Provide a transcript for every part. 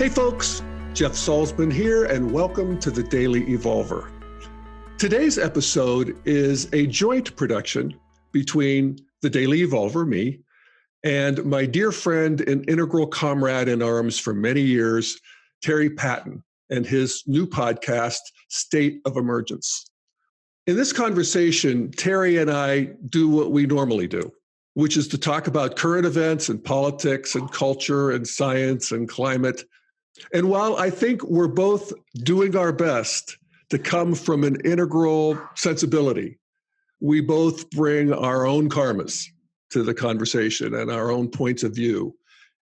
Hey folks, Jeff Salzman here, and welcome to the Daily Evolver. Today's episode is a joint production between the Daily Evolver, me, and my dear friend and integral comrade in arms for many years, Terry Patten, and his new podcast, State of Emergence. In this conversation, Terry and I do what we normally do, which is to talk about current events and politics and culture and science and climate. And while I think we're both doing our best to come from an integral sensibility, we both bring our own karmas to the conversation and our own points of view.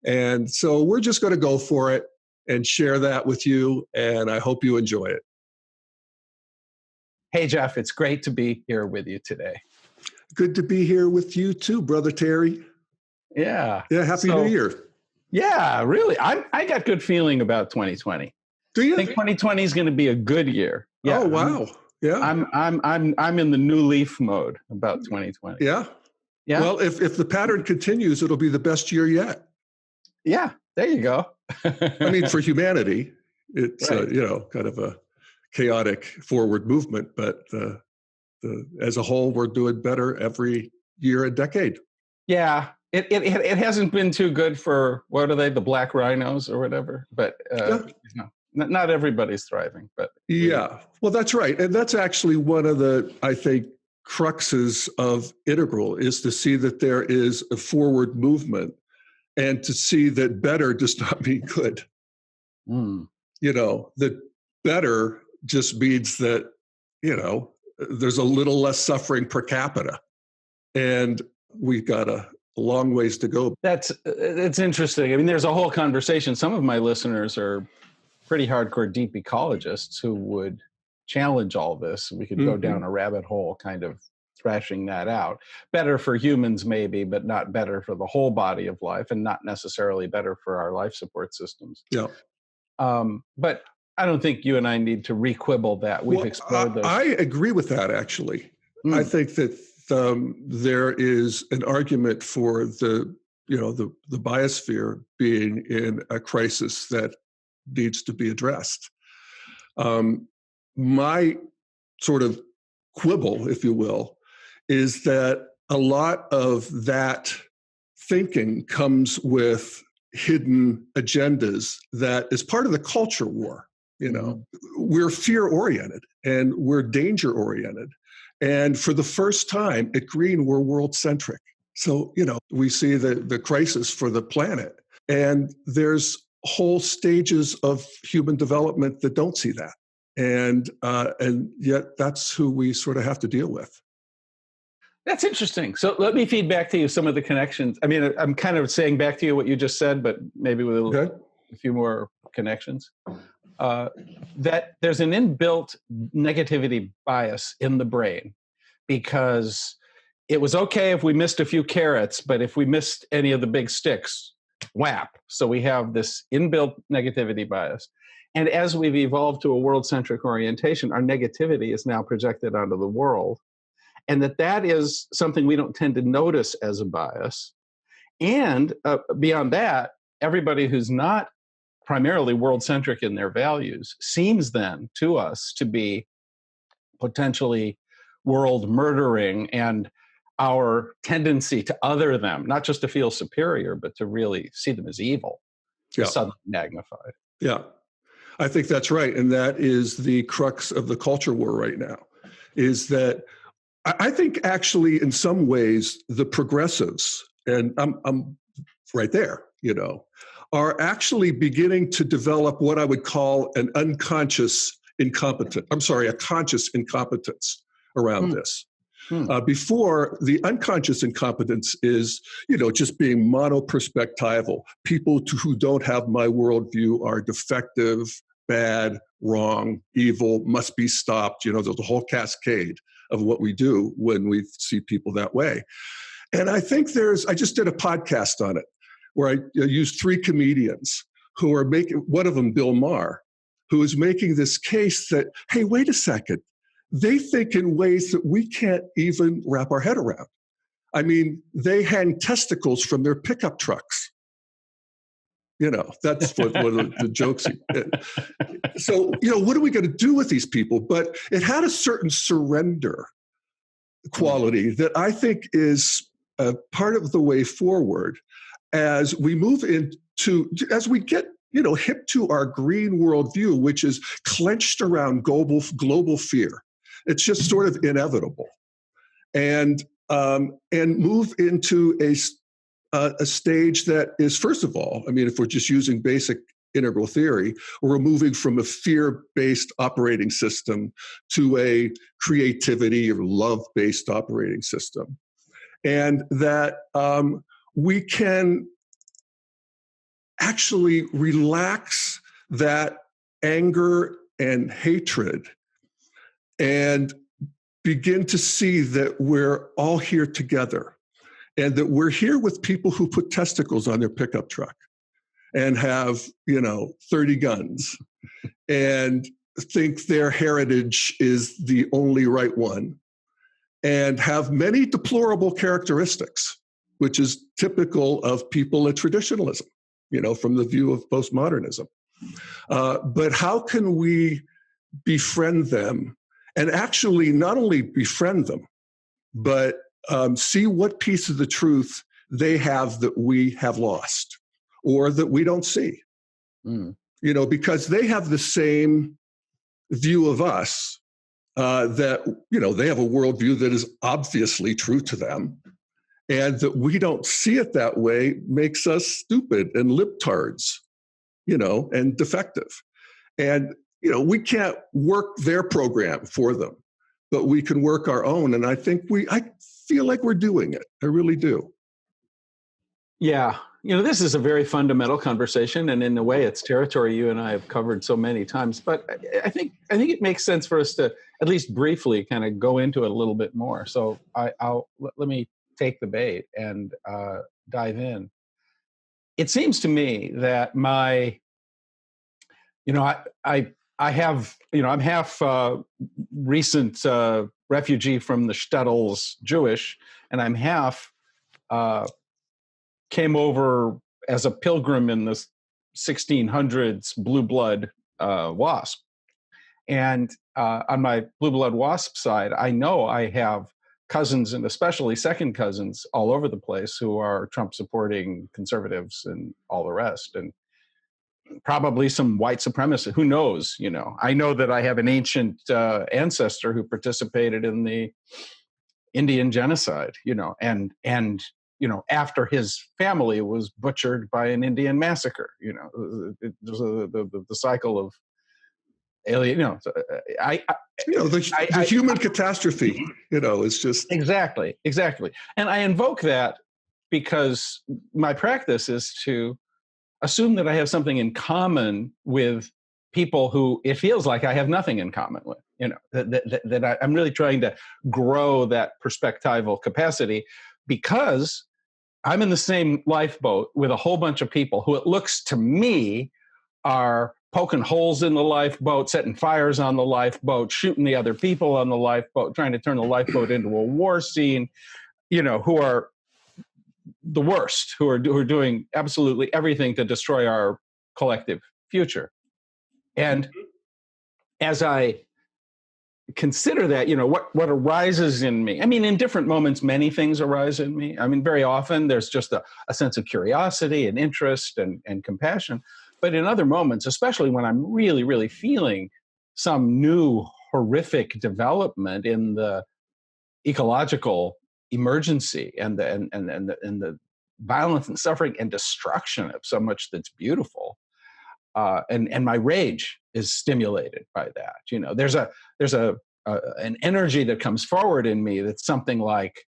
And so we're just going to go for it and share that with you, and I hope you enjoy it. Hey, Jeff, it's great to be here with you today. Good to be here with you too, Brother Terry. Yeah. Yeah, Happy New Year. Yeah, really. I got good feeling about 2020. Do you? I think 2020 is going to be a good year. Yeah. Oh, wow. Yeah. I'm in the new leaf mode about 2020. Yeah. Yeah. Well, if the pattern continues, it'll be the best year yet. Yeah. There you go. I mean, for humanity, it's right. Kind of a chaotic forward movement, but as a whole, we're doing better every year and decade. Yeah. It hasn't been too good for, what are they, the black rhinos or whatever, but not everybody's thriving. But yeah, well, that's right. And that's actually one of the, I think, cruxes of integral, is to see that there is a forward movement and to see that better does not mean good. That better just means that, there's a little less suffering per capita. And we've got a long ways to go. It's interesting. I mean, there's a whole conversation. Some of my listeners are pretty hardcore deep ecologists who would challenge all this. We could go down a rabbit hole kind of thrashing that out. Better for humans maybe, but not better for the whole body of life, and not necessarily better for our life support systems. Yeah. But I don't think you and I need to re-quibble that. We've explored those. I agree with that, actually. I think that there is an argument for the biosphere being in a crisis that needs to be addressed. My sort of quibble, if you will, is that a lot of that thinking comes with hidden agendas that is part of the culture war. We're fear-oriented and we're danger-oriented. And for the first time at Green, we're world-centric. So, we see the crisis for the planet. And there's whole stages of human development that don't see that. And yet that's who we sort of have to deal with. That's interesting. So let me feed back to you some of the connections. I mean, I'm kind of saying back to you what you just said, but maybe with a few more connections. That there's an inbuilt negativity bias in the brain, because it was okay if we missed a few carrots, but if we missed any of the big sticks, whap. So we have this inbuilt negativity bias. And as we've evolved to a world-centric orientation, our negativity is now projected onto the world. And that is something we don't tend to notice as a bias. And beyond that, everybody who's not primarily world-centric in their values seems then to us to be potentially world murdering, and our tendency to other them, not just to feel superior, but to really see them as evil, is suddenly magnified. Yeah, I think that's right. And that is the crux of the culture war right now, is that I think actually in some ways the progressives, and I'm right there, are actually beginning to develop what I would call a conscious incompetence around this. Before, the unconscious incompetence is, just being monoperspectival. People who don't have my worldview are defective, bad, wrong, evil, must be stopped. There's a whole cascade of what we do when we see people that way. And I think I just did a podcast on it where I used 3 comedians who are one of them, Bill Maher, who is making this case that, hey, wait a second, they think in ways that we can't even wrap our head around. I mean, they hang testicles from their pickup trucks. That's what one of the jokes. So, what are we going to do with these people? But it had a certain surrender quality that I think is a part of the way forward as we move as we get, hip to our green worldview, which is clenched around global fear. It's just sort of inevitable. And move into a stage that is, first of all, if we're just using basic integral theory, we're moving from a fear-based operating system to a creativity or love-based operating system. And that we can actually relax that anger and hatred and begin to see that we're all here together and that we're here with people who put testicles on their pickup truck and have, 30 guns and think their heritage is the only right one and have many deplorable characteristics, which is typical of people at traditionalism, from the view of postmodernism. But how can we befriend them and actually not only befriend them, but see what piece of the truth they have that we have lost or that we don't see? Because they have the same view of us that, they have a worldview that is obviously true to them. And that we don't see it that way makes us stupid and libtards, and defective. And, we can't work their program for them, but we can work our own. And I feel like we're doing it. I really do. Yeah. This is a very fundamental conversation, and in a way it's territory you and I have covered so many times, but I think it makes sense for us to at least briefly kind of go into it a little bit more. So let me take the bait and dive in. It seems to me that I have, I'm half recent refugee from the shtetls, Jewish, and I'm half came over as a pilgrim in the 1600s blue blood WASP. And on my blue blood WASP side, I know I have cousins and especially second cousins all over the place who are Trump supporting conservatives and all the rest. And probably some white supremacists, who knows, I know that I have an ancient ancestor who participated in the Indian genocide, and after his family was butchered by an Indian massacre, the cycle of alien, the human catastrophe, is just exactly. And I invoke that because my practice is to assume that I have something in common with people who it feels like I have nothing in common with, that I'm really trying to grow that perspectival capacity because I'm in the same lifeboat with a whole bunch of people who it looks to me are poking holes in the lifeboat, setting fires on the lifeboat, shooting the other people on the lifeboat, trying to turn the lifeboat into a war scene, who are the worst, who are doing absolutely everything to destroy our collective future. And as I consider that, what arises in me, in different moments, many things arise in me. Very often there's just a sense of curiosity and interest and compassion. But in other moments, especially when I'm really, really feeling some new horrific development in the ecological emergency and the violence and suffering and destruction of so much that's beautiful, and my rage is stimulated by that. There's an energy that comes forward in me that's something like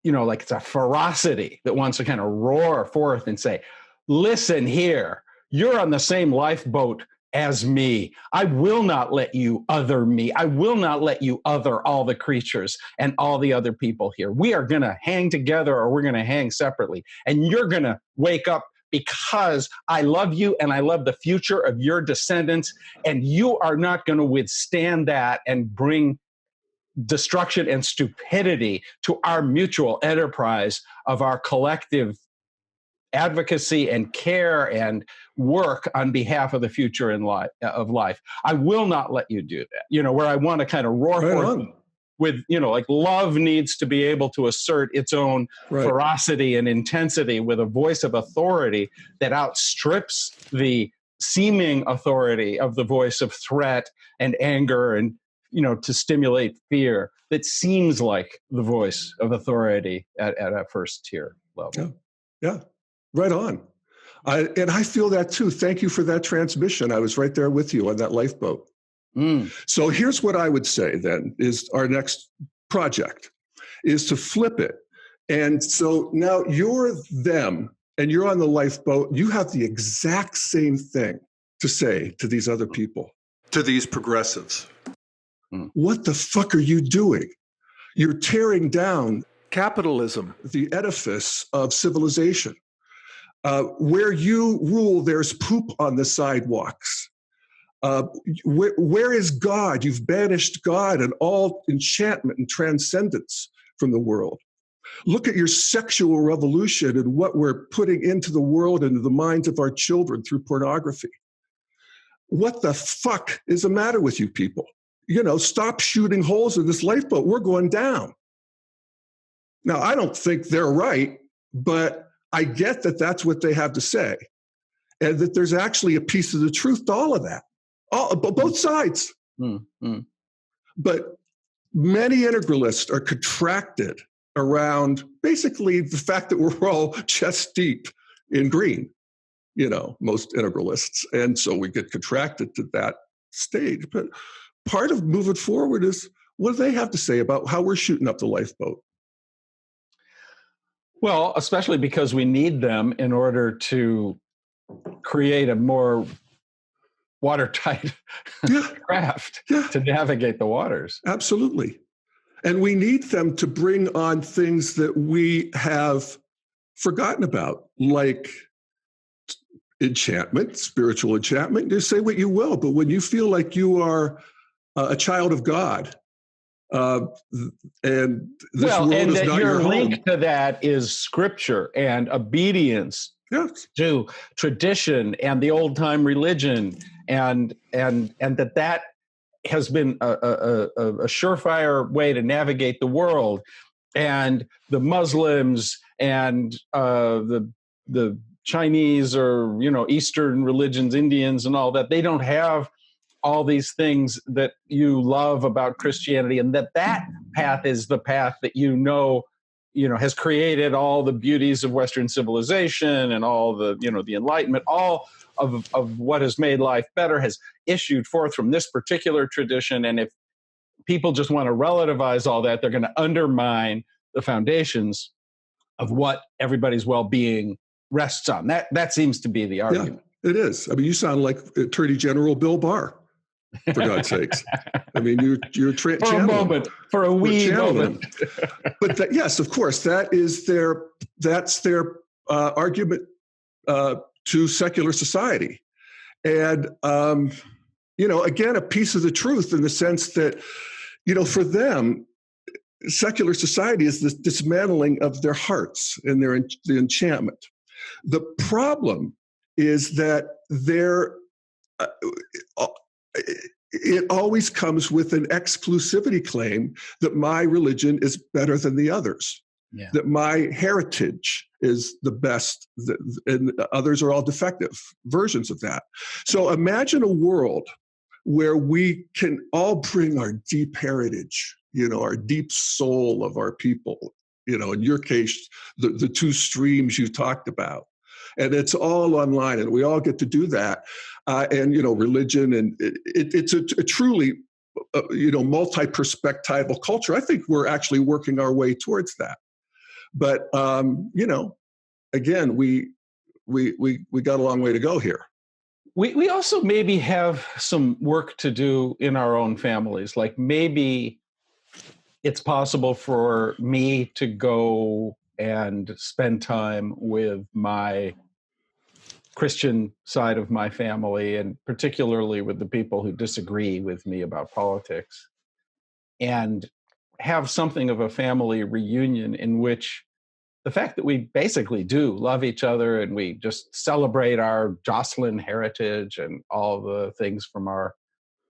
it's a ferocity that wants to kind of roar forth and say, listen here, you're on the same lifeboat as me. I will not let you other me. I will not let you other all the creatures and all the other people here. We are going to hang together or we're going to hang separately. And you're going to wake up because I love you and I love the future of your descendants. And you are not going to withstand that and bring destruction and stupidity to our mutual enterprise of our collective advocacy and care and work on behalf of the future in life. I will not let you do that. Where I want to kind of roar forth with, like love needs to be able to assert its own ferocity and intensity with a voice of authority that outstrips the seeming authority of the voice of threat and anger and, to stimulate fear that seems like the voice of authority at a first tier level. Yeah. Right on. And I feel that too. Thank you for that transmission. I was right there with you on that lifeboat. So here's what I would say then is our next project is to flip it. And so now you're them and you're on the lifeboat. You have the exact same thing to say to these other people, to these progressives. What the fuck are you doing? You're tearing down capitalism, the edifice of civilization. Where you rule, there's poop on the sidewalks. Where is God? You've banished God and all enchantment and transcendence from the world. Look at your sexual revolution and what we're putting into the world and into the minds of our children through pornography. What the fuck is the matter with you people? Stop shooting holes in this lifeboat. We're going down. Now, I don't think they're right, but I get that that's what they have to say, and that there's actually a piece of the truth to all of that, both sides. But many integralists are contracted around basically the fact that we're all chest deep in green, most integralists. And so we get contracted to that stage. But part of moving forward is what do they have to say about how we're shooting up the lifeboat? Well, especially because we need them in order to create a more watertight craft to navigate the waters. Absolutely. And we need them to bring on things that we have forgotten about, like enchantment, spiritual enchantment. Just say what you will, but when you feel like you are a child of God, and this world is not your home. Your link to that is scripture and obedience to tradition and the old time religion, and that has been a surefire way to navigate the world. And the Muslims and the Chinese or Eastern religions, Indians and all that, they don't have all these things that you love about Christianity, and that path is the path that has created all the beauties of Western civilization and all the the Enlightenment, all of what has made life better has issued forth from this particular tradition. And if people just want to relativize all that, they're going to undermine the foundations of what everybody's well-being rests on. That seems to be the argument. Yeah, it is. I mean, you sound like Attorney General Bill Barr, for God's sakes. I mean, you're for a moment, for a wee moment. But yes, of course, that's their argument to secular society. And, again, a piece of the truth in the sense that, for them, secular society is this dismantling of their hearts and the enchantment. The problem is that it always comes with an exclusivity claim that my religion is better than the others, that my heritage is the best, and others are all defective versions of that. So imagine a world where we can all bring our deep heritage, our deep soul of our people, in your case, the two streams you talked about. And it's all online, and we all get to do that. And religion, and it's a truly, multi-perspectival culture. I think we're actually working our way towards that. But again, we got a long way to go here. We also maybe have some work to do in our own families. Like maybe it's possible for me to go and spend time with my Christian side of my family, and particularly with the people who disagree with me about politics, and have something of a family reunion in which the fact that we basically do love each other and we just celebrate our Jocelyn heritage and all the things from our,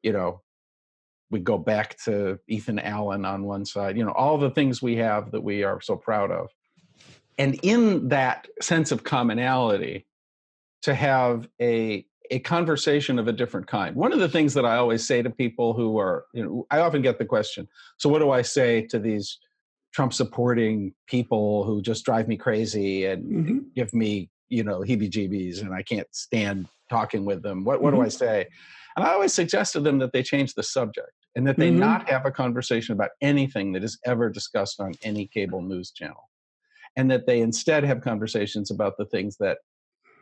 we go back to Ethan Allen on one side, all the things we have that we are so proud of. And in that sense of commonality, to have a conversation of a different kind. One of the things that I always say to people who are, I often get the question, so what do I say to these Trump supporting people who just drive me crazy and give me, heebie-jeebies, and I can't stand talking with them? What do I say? And I always suggest to them that they change the subject and that they not have a conversation about anything that is ever discussed on any cable news channel. And that they instead have conversations about the things that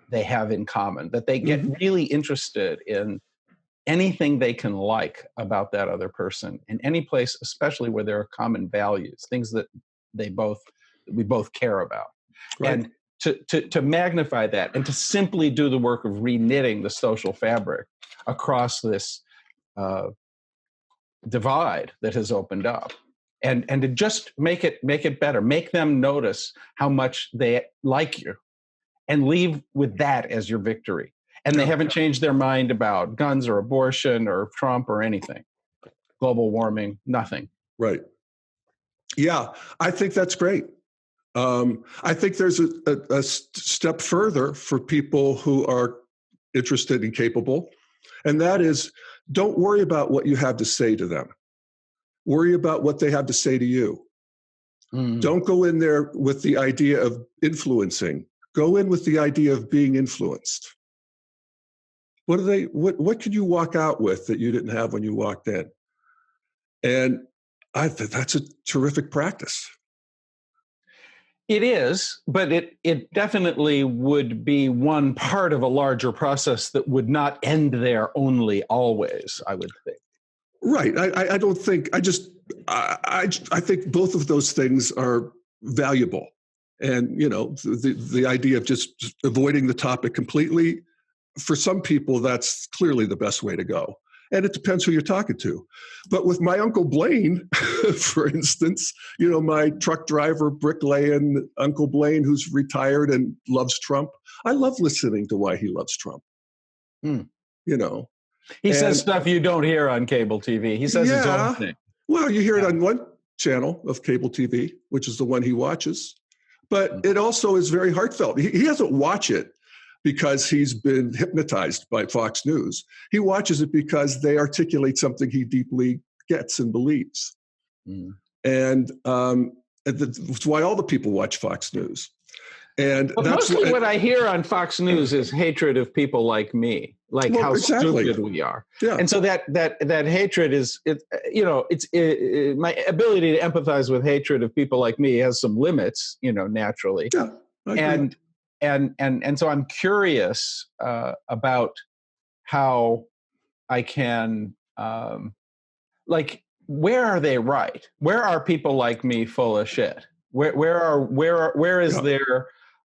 they have in common, that they get really interested in anything they can like about that other person in any place, especially where there are common values, things that we both care about. Right. And to magnify that and to simply do the work of reknitting the social fabric across this divide that has opened up, and to just make it better, make them notice how much they like you, and leave with that as your victory. And they haven't changed their mind about guns or abortion or Trump or anything, global warming, nothing. Right. Yeah, I think that's great. I think there's a step further for people who are interested and capable, and that is, don't worry about what you have to say to them. Worry about what they have to say to you. Don't go in there with the idea of influencing. Go in with the idea of being influenced. What could you walk out with that you didn't have when you walked in? And I think that's a terrific practice. It is, but it definitely would be one part of a larger process that would not end there only always, I would think. Right. I don't think, I think both of those things are valuable. And, the idea of just avoiding the topic completely, for some people, that's clearly the best way to go. And it depends who you're talking to. But with my Uncle Blaine, for instance, my truck driver, bricklaying Uncle Blaine, who's retired and loves Trump, I love listening to why he loves Trump. He says stuff you don't hear on cable TV. He says his own thing. Well, you hear it on one channel of cable TV, which is the one he watches. But it also is very heartfelt. He doesn't watch it because he's been hypnotized by Fox News. He watches it because they articulate something he deeply gets and believes. And that's why all the people watch Fox News. And that's mostly what I hear on Fox News is hatred of people like me, how stupid we are. Yeah. And so that hatred is, my ability to empathize with hatred of people like me has some limits, naturally. Yeah, I agree. And so I'm curious about how I can, where are they right? Where are people like me full of shit? Where is there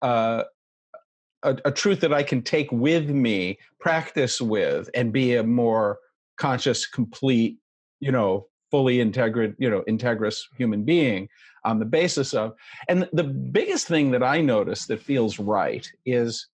a truth that I can take with me, practice with, and be a more conscious, complete, fully integrous human being on the basis of? And the biggest thing that I notice that feels right is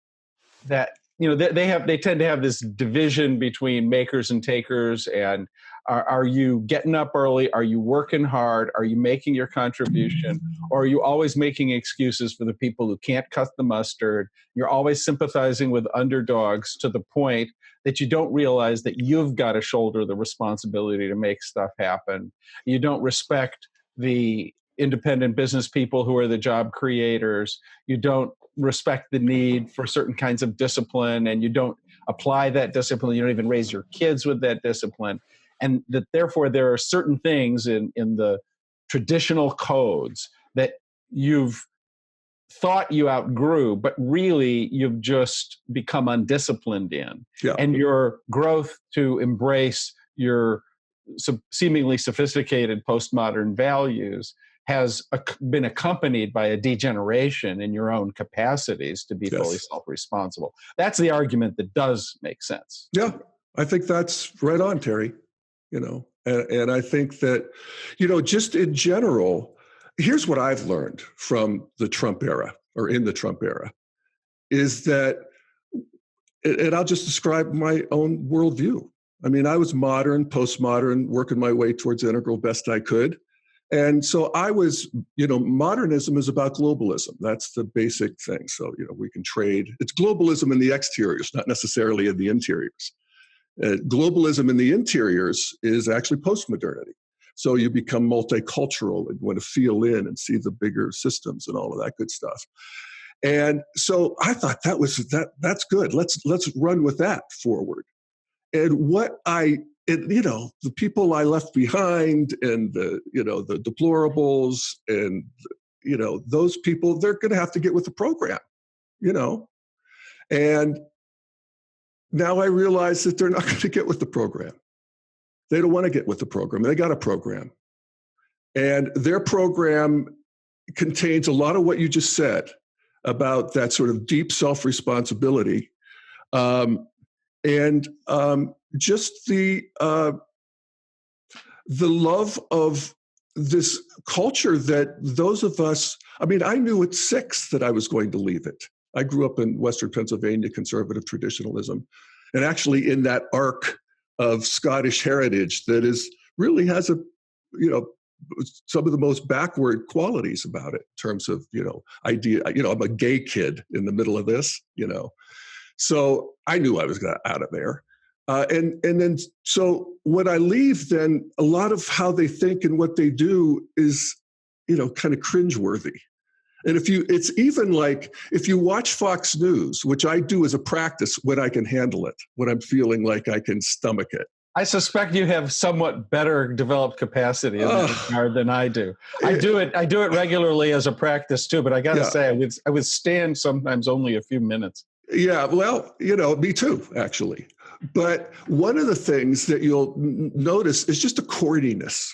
that they tend to have this division between makers and takers. And are you getting up early? Are you working hard? Are you making your contribution? Or are you always making excuses for the people who can't cut the mustard? You're always sympathizing with underdogs to the point that you don't realize that you've got to shoulder the responsibility to make stuff happen. You don't respect the independent business people who are the job creators. You don't respect the need for certain kinds of discipline, and you don't apply that discipline. You don't even raise your kids with that discipline. And that therefore there are certain things in the traditional codes that you've thought you outgrew, but really you've just become undisciplined in. Yeah. And your growth to embrace your seemingly sophisticated postmodern values has been accompanied by a degeneration in your own capacities to be fully self-responsible. That's the argument that does make sense. Yeah, I think that's right on, Terry. And I think that, just in general, here's what I've learned from the Trump era, or in the Trump era, is that, and I'll just describe my own worldview. I mean, I was modern, postmodern, working my way towards integral best I could. And so I was, modernism is about globalism. That's the basic thing. So, we can trade. It's globalism in the exteriors, not necessarily in the interiors. Globalism in the interiors is actually postmodernity. So you become multicultural and want to feel in and see the bigger systems and all of that good stuff. And so I thought that's good. Let's run with that forward. And the people I left behind, and the deplorables, and those people, they're going to have to get with the program, And now I realize that they're not going to get with the program. They don't want to get with the program. They got a program, and their program contains a lot of what you just said about that sort of deep self-responsibility. And just the love of this culture that those of us, I knew at 6 that I was going to leave it. I grew up in Western Pennsylvania, conservative traditionalism, and actually in that arc of Scottish heritage that really has some of the most backward qualities about it in terms of, idea. I'm a gay kid in the middle of this, So I knew I was out of there. And then, so when I leave, then a lot of how they think and what they do is, kind of cringeworthy. And it's even like, if you watch Fox News, which I do as a practice when I can handle it, when I'm feeling like I can stomach it. I suspect you have somewhat better developed capacity in that regard than I do. I do it regularly as a practice too, but I got to say, I would stand sometimes only a few minutes. Yeah, well, me too, actually. But one of the things that you'll notice is just a corniness.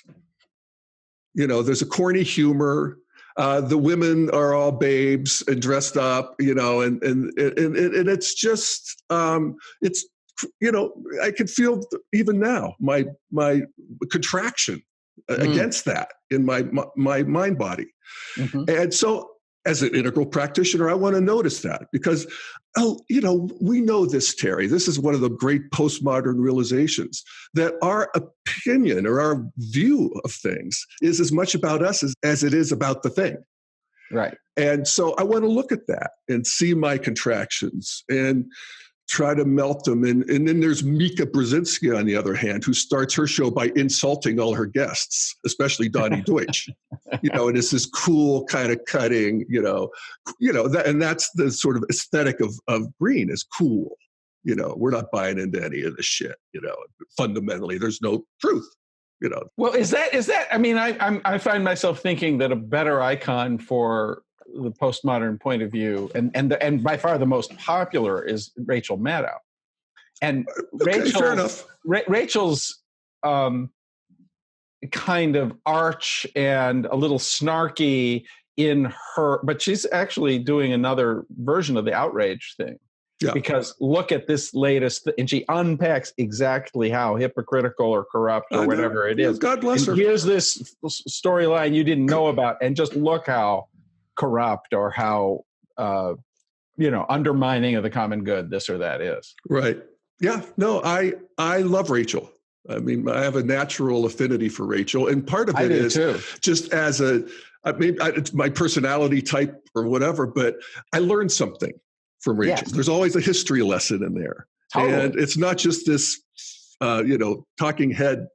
There's a corny humor. The women are all babes and dressed up, and it's just, it's, I can feel even now my contraction against that in my mind body. Mm-hmm. And so as an integral practitioner, I want to notice that because, we know this, Terry. This is one of the great postmodern realizations that our opinion or our view of things is as much about us as it is about the thing. Right. And so I want to look at that and see my contractions and try to melt them. And then there's Mika Brzezinski, on the other hand, who starts her show by insulting all her guests, especially Donnie Deutsch. And it's this cool kind of cutting, and that's the sort of aesthetic of Green is cool. We're not buying into any of this shit. Fundamentally, there's no truth. Well, is that? I find myself thinking that a better icon for the postmodern point of view, and by far the most popular, is Rachel Maddow. And fair enough. Rachel's kind of arch and a little snarky in her, but she's actually doing another version of the outrage thing. Yeah. Because look at this latest, and she unpacks exactly how hypocritical or corrupt or whatever it is. God bless her. Here's this storyline you didn't know about, and just look how corrupt or how undermining of the common good this or that is. Right. Yeah. No, I love Rachel. I have a natural affinity for Rachel, and part of it is too. Just as it's my personality type or whatever, but I learned something from Rachel. Yes. There's always a history lesson in there. Totally. And it's not just this, talking head.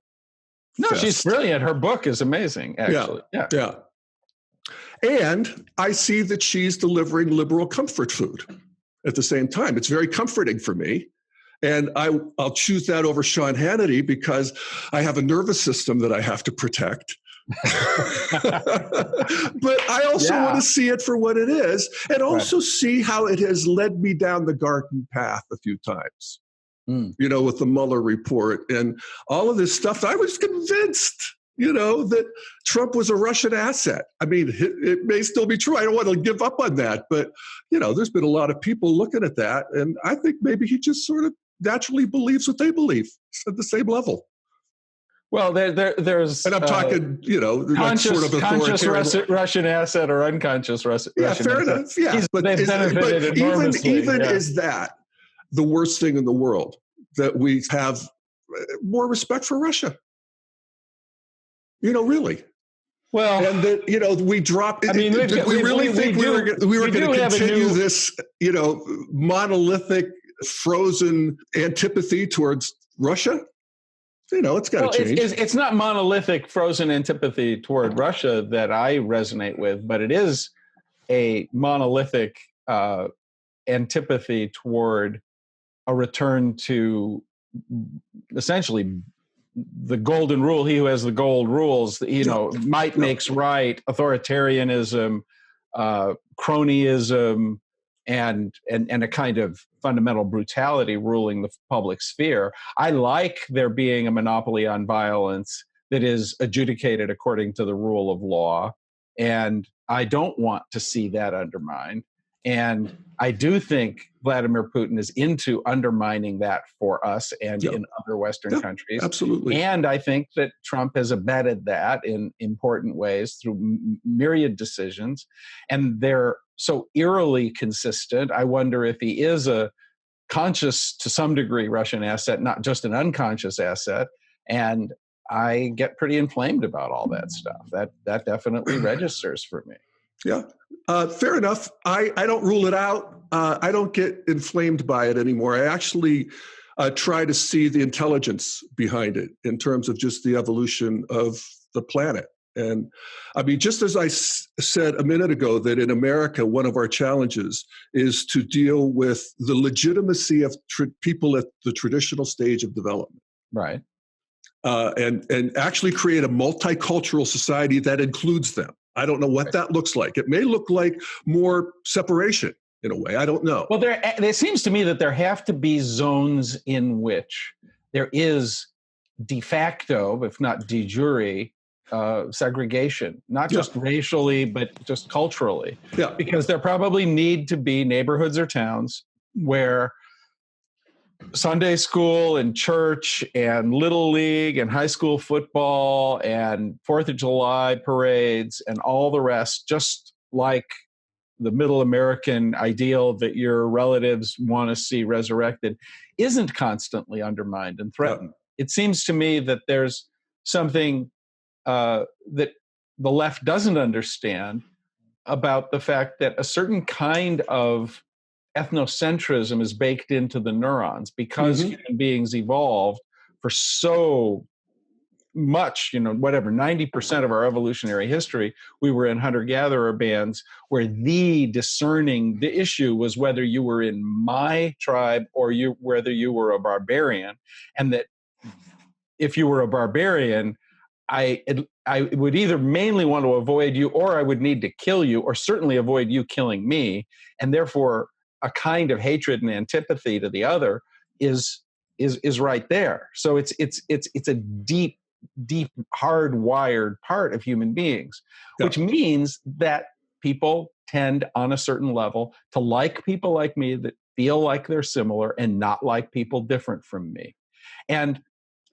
No, fest. She's brilliant. Her book is amazing, actually. Yeah. And I see that she's delivering liberal comfort food at the same time. It's very comforting for me. And I'll choose that over Sean Hannity because I have a nervous system that I have to protect. But I also want to see it for what it is, and also see how it has led me down the garden path a few times. With the Mueller report and all of this stuff. I was convinced, that Trump was a Russian asset. It may still be true. I don't want to give up on that, but there's been a lot of people looking at that, and I think maybe he just sort of naturally believes what they believe at the same level. Well, there's and I'm talking, like conscious, sort of conscious Russian asset or unconscious Russian fair asset. enough. Yeah, They've benefited enormously. Even is that the worst thing in the world, that we have more respect for Russia? Really. Well, and that we drop. I mean, did we really think we were going to continue this monolithic, frozen antipathy towards Russia? It's got to change. It's not monolithic, frozen antipathy toward Russia that I resonate with, but it is a monolithic antipathy toward a return to essentially the golden rule. He who has the gold rules, might makes right, authoritarianism, cronyism, and a kind of fundamental brutality ruling the public sphere. I like there being a monopoly on violence that is adjudicated according to the rule of law, and I don't want to see that undermined. And I do think Vladimir Putin is into undermining that for us and in other Western countries. Absolutely. And I think that Trump has abetted that in important ways through myriad decisions. And they're so eerily consistent. I wonder if he is a conscious, to some degree, Russian asset, not just an unconscious asset. And I get pretty inflamed about all that stuff. That definitely registers for me. Yeah, fair enough. I don't rule it out. I don't get inflamed by it anymore. I actually try to see the intelligence behind it in terms of just the evolution of the planet. And I mean, just as I said a minute ago, that in America, one of our challenges is to deal with the legitimacy of people at the traditional stage of development. Right. And actually create a multicultural society that includes them. I don't know what that looks like. It may look like more separation in a way. I don't know. Well, there seems to me that there have to be zones in which there is de facto, if not de jure, segregation, not just racially, but just culturally. Yeah. Because there probably need to be neighborhoods or towns where Sunday school and church and Little League and high school football and 4th of July parades and all the rest, just like the middle American ideal that your relatives want to see resurrected, isn't constantly undermined and threatened. It seems to me that there's something that the left doesn't understand about the fact that a certain kind of ethnocentrism is baked into the neurons because human beings evolved for so much, 90% of our evolutionary history, we were in hunter-gatherer bands where the issue was whether you were in my tribe or whether you were a barbarian. And that if you were a barbarian, I would either mainly want to avoid you, or I would need to kill you, or certainly avoid you killing me. And therefore, a kind of hatred and antipathy to the other is right there. So it's a deep, hardwired part of human beings, which means that people tend, on a certain level, to like people like me that feel like they're similar and not like people different from me. And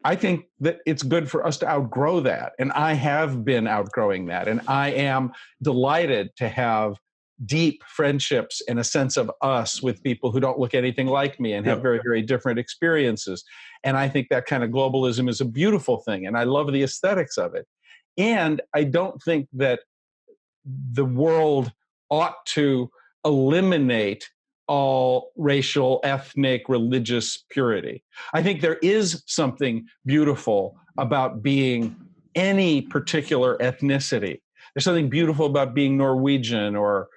I think that it's good for us to outgrow that. And I have been outgrowing that. And I am delighted to have deep friendships and a sense of us with people who don't look anything like me and have very, very different experiences. And I think that kind of globalism is a beautiful thing. And I love the aesthetics of it. And I don't think that the world ought to eliminate all racial, ethnic, religious purity. I think there is something beautiful about being any particular ethnicity. There's something beautiful about being Norwegian or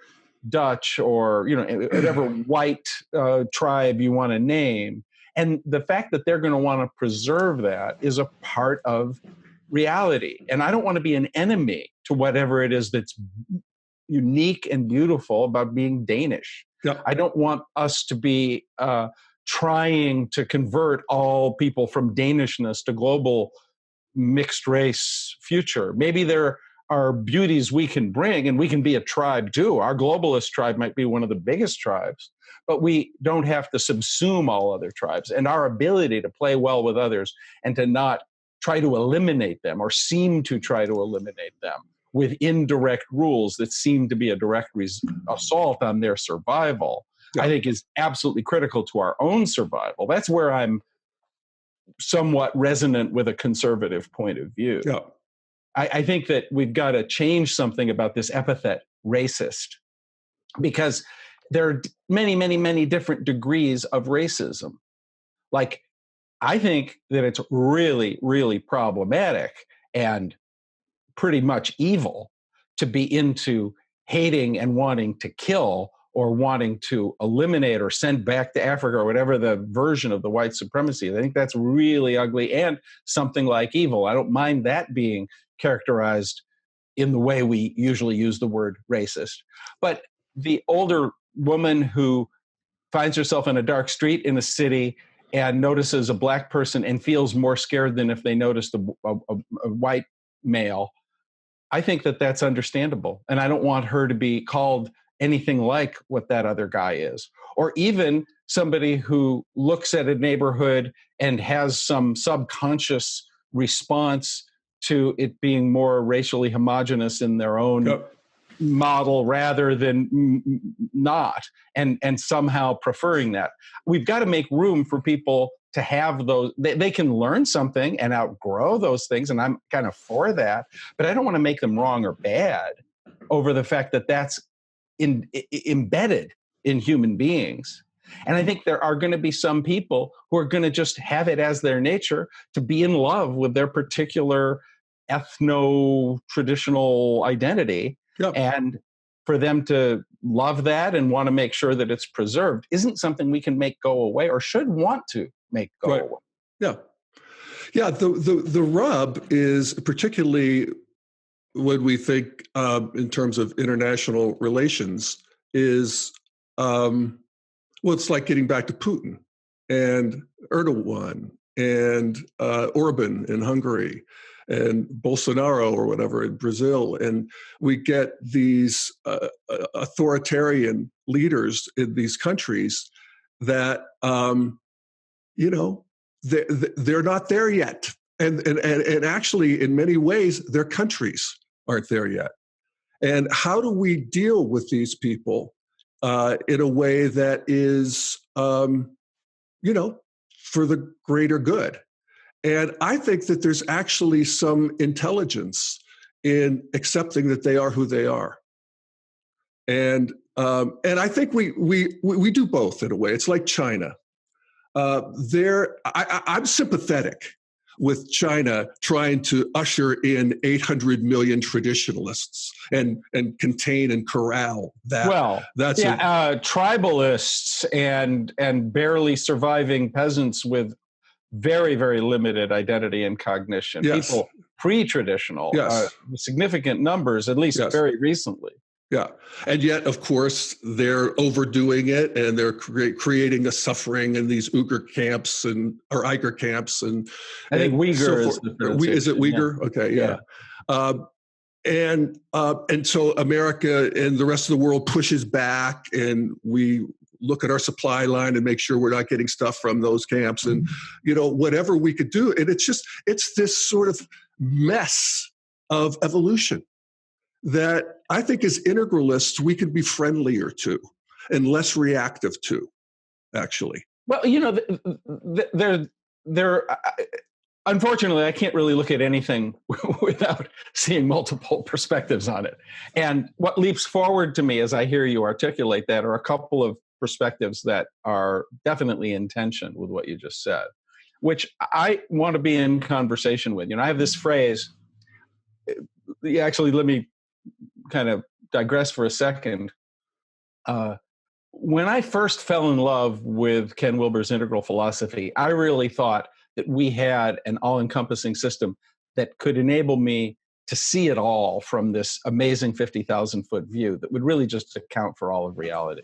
Dutch or whatever white tribe you want to name. And the fact that they're going to want to preserve that is a part of reality. And I don't want to be an enemy to whatever it is that's unique and beautiful about being Danish. Yeah. I don't want us to be trying to convert all people from Danishness to global mixed race future. Maybe there are beauties we can bring, and we can be a tribe too. Our globalist tribe might be one of the biggest tribes, but we don't have to subsume all other tribes. And our ability to play well with others and to not try to eliminate them or seem to try to eliminate them with indirect rules that seem to be a direct assault on their survival, I think is absolutely critical to our own survival. That's where I'm somewhat resonant with a conservative point of view. Yeah. I think that we've got to change something about this epithet racist, because there are many, many, many different degrees of racism. Like, I think that it's really, really problematic and pretty much evil to be into hating and wanting to kill or wanting to eliminate or send back to Africa or whatever the version of the white supremacy. I think that's really ugly and something like evil. I don't mind that being characterized in the way we usually use the word racist. But the older woman who finds herself in a dark street in a city and notices a black person and feels more scared than if they noticed a white male, I think that that's understandable. And I don't want her to be called anything like what that other guy is. Or even somebody who looks at a neighborhood and has some subconscious response to it being more racially homogenous in their own model rather than not, and somehow preferring that. We've got to make room for people to have those. They can learn something and outgrow those things, and I'm kind of for that, but I don't want to make them wrong or bad over the fact that that's embedded in human beings. And I think there are going to be some people who are going to just have it as their nature to be in love with their particular ethno-traditional identity. And for them to love that and want to make sure that it's preserved isn't something we can make go away or should want to make go away. Yeah. Yeah. The rub is, particularly when we think in terms of international relations, is it's like getting back to Putin and Erdogan and Orban in Hungary and Bolsonaro or whatever in Brazil. And we get these authoritarian leaders in these countries that, they're not there yet. And actually, in many ways, their countries aren't there yet. And how do we deal with these people in a way that is, for the greater good? And I think that there's actually some intelligence in accepting that they are who they are. And I think we do both in a way. It's like China. I'm sympathetic with China trying to usher in 800 million traditionalists and contain and corral that. Well, tribalists and barely surviving peasants with very, very limited identity and cognition. Yes. People pre-traditional, significant numbers, at least very recently. Yeah. And yet, of course, they're overdoing it, and they're creating a suffering in these Uyghur camps or Uyghur camps. And I think Uyghur is it Uyghur? Yeah. Okay. Yeah. And so America and the rest of the world pushes back, and we look at our supply line and make sure we're not getting stuff from those camps, and whatever we could do. And it's this sort of mess of evolution that I think as integralists we could be friendlier to and less reactive to, actually. Well, there. Unfortunately, I can't really look at anything without seeing multiple perspectives on it. And what leaps forward to me as I hear you articulate that are a couple of perspectives that are definitely in tension with what you just said, which I want to be in conversation with. I have this phrase. Actually, let me kind of digress for a second. When I first fell in love with Ken Wilber's integral philosophy, I really thought that we had an all-encompassing system that could enable me to see it all from this amazing 50,000-foot view that would really just account for all of reality.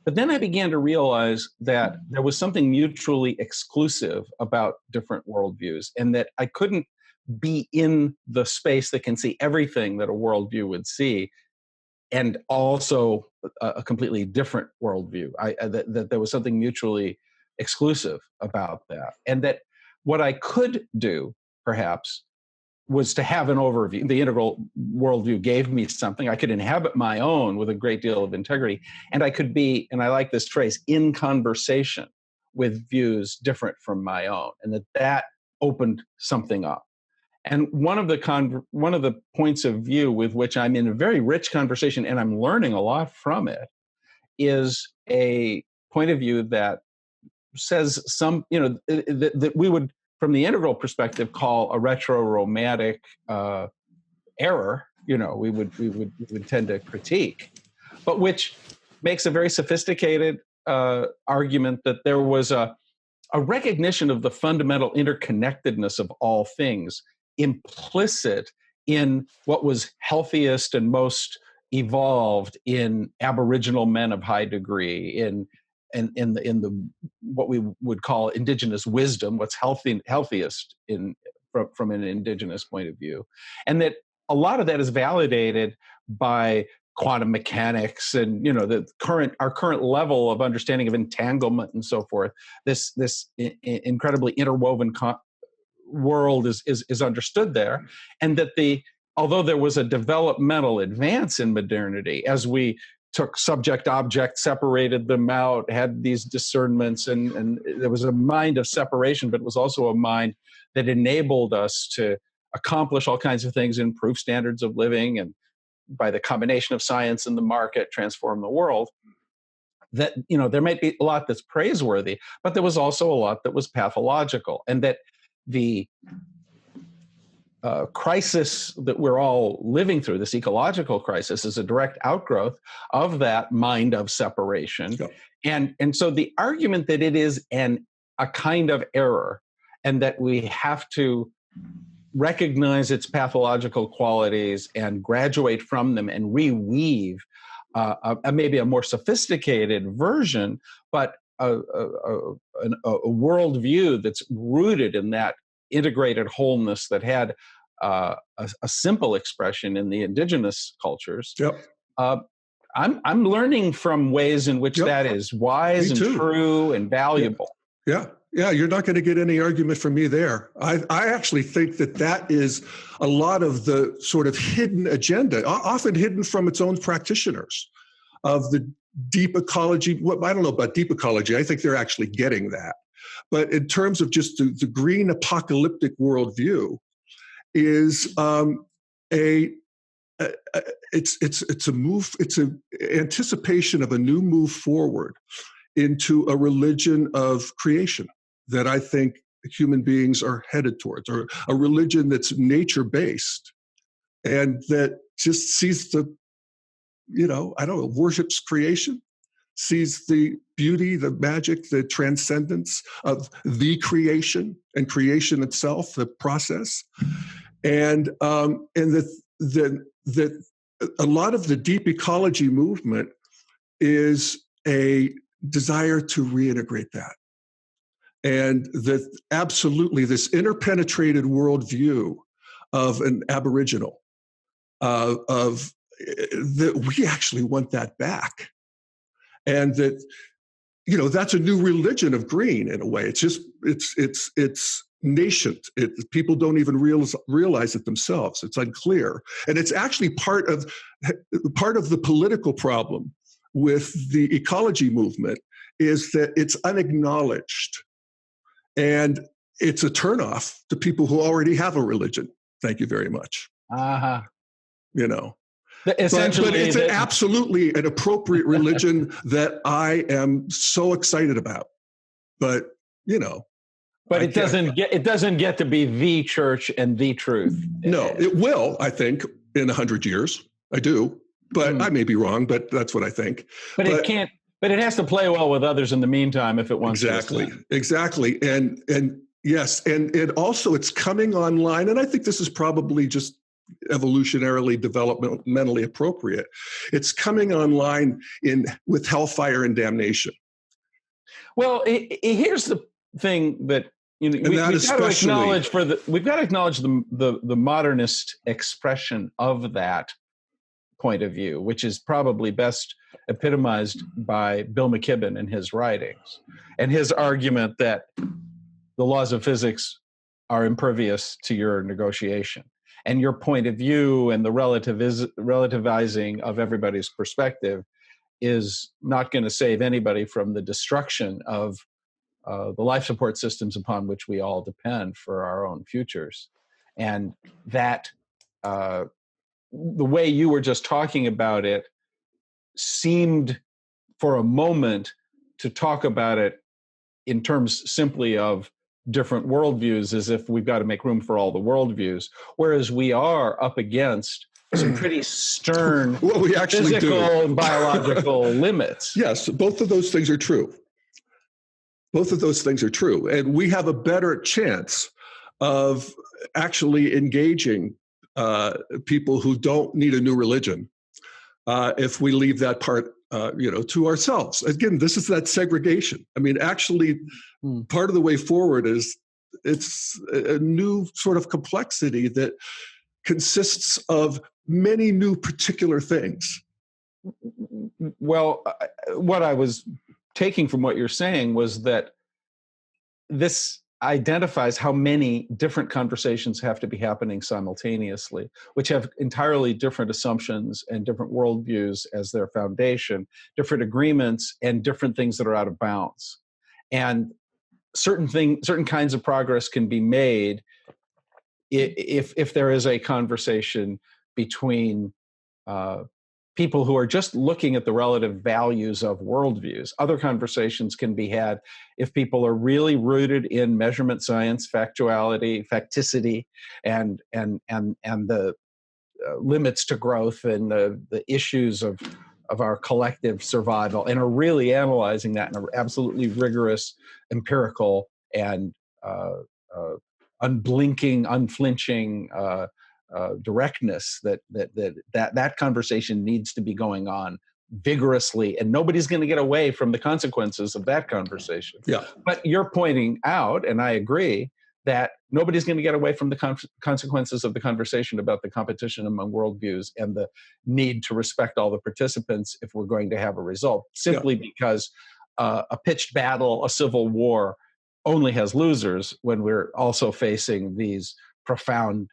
But then I began to realize that there was something mutually exclusive about different worldviews, and that I couldn't be in the space that can see everything that a worldview would see, and also a completely different worldview. That there was something mutually exclusive about that, and that what I could do perhaps, was to have an overview. The integral worldview gave me something. I could inhabit my own with a great deal of integrity. And I could be, and I like this phrase, in conversation with views different from my own. And that opened something up. And one of the points of view with which I'm in a very rich conversation, and I'm learning a lot from it, is a point of view that says that we would, from the integral perspective, call a retro-romantic error. We would tend to critique, but which makes a very sophisticated argument that there was a recognition of the fundamental interconnectedness of all things implicit in what was healthiest and most evolved in Aboriginal men of high degree, in the what we would call indigenous wisdom, what's healthiest from an indigenous point of view, and that a lot of that is validated by quantum mechanics and our current level of understanding of entanglement and so forth. This incredibly interwoven world is understood there, and that although there was a developmental advance in modernity as we took subject object, separated them out, had these discernments, and there was a mind of separation, but it was also a mind that enabled us to accomplish all kinds of things, improve standards of living, and by the combination of science and the market, transform the world. That there might be a lot that's praiseworthy, but there was also a lot that was pathological, and that the crisis that we're all living through, this ecological crisis, is a direct outgrowth of that mind of separation. Yep. And so the argument that it is a kind of error, and that we have to recognize its pathological qualities and graduate from them and reweave maybe a more sophisticated version, but a worldview that's rooted in that integrated wholeness that had a simple expression in the indigenous cultures. Yep. I'm learning from ways in which that is wise and true and valuable. Yeah. You're not going to get any argument from me there. I actually think that is a lot of the sort of hidden agenda, often hidden from its own practitioners, of the deep ecology. I don't know about deep ecology. I think they're actually getting that. But in terms of just the green apocalyptic worldview, is it's a move. It's an anticipation of a new move forward into a religion of creation that I think human beings are headed towards, or a religion that's nature-based and that just sees worships creation, sees the beauty, the magic, the transcendence of the creation and creation itself, the process. And that a lot of the deep ecology movement is a desire to reintegrate that. And that absolutely this interpenetrated worldview of an Aboriginal, that we actually want that back. And that, that's a new religion of green in a way. It's just, it's nascent. People don't even realize it themselves. It's unclear. And it's actually part of the political problem with the ecology movement, is that it's unacknowledged. And it's a turnoff to people who already have a religion. Thank you very much. Essentially, but it's absolutely an appropriate religion that I am so excited about. But but it doesn't get to be the church and the truth. No, it will. I think in 100 years, I do. But I may be wrong. But that's what I think. But it can't. But it has to play well with others in the meantime if it wants to. Exactly. And yes, and also it's coming online, and I think this is probably just evolutionarily, developmentally appropriate. It's coming online with Hellfire and Damnation. Well, here's the thing that we've got to acknowledge the modernist expression of that point of view, which is probably best epitomized by Bill McKibben in his writings, and his argument that the laws of physics are impervious to your negotiation. And your point of view and the relativizing of everybody's perspective is not going to save anybody from the destruction of the life support systems upon which we all depend for our own futures. And that the way you were just talking about it seemed for a moment to talk about it in terms simply of different worldviews, as if we've got to make room for all the worldviews, whereas we are up against some pretty stern well, we actually physical do. and biological limits. Yes, both of those things are true. Both of those things are true. And we have a better chance of actually engaging people who don't need a new religion if we leave that part to ourselves. Again, this is that segregation. I mean, actually, part of the way forward is it's a new sort of complexity that consists of many new particular things. Well, what I was taking from what you're saying was that this identifies how many different conversations have to be happening simultaneously, which have entirely different assumptions and different worldviews as their foundation, different agreements, and different things that are out of bounds. And certain kinds of progress can be made if there is a conversation between people who are just looking at the relative values of worldviews. Other conversations can be had if people are really rooted in measurement science, factuality, facticity, and the limits to growth and the issues of our collective survival, and are really analyzing that in an absolutely rigorous, empirical, and unblinking, unflinching directness. That conversation needs to be going on vigorously, and nobody's going to get away from the consequences of that conversation. Yeah. But you're pointing out, and I agree, that nobody's going to get away from the consequences of the conversation about the competition among worldviews and the need to respect all the participants if we're going to have a result, simply because a pitched battle, a civil war, only has losers when we're also facing these profound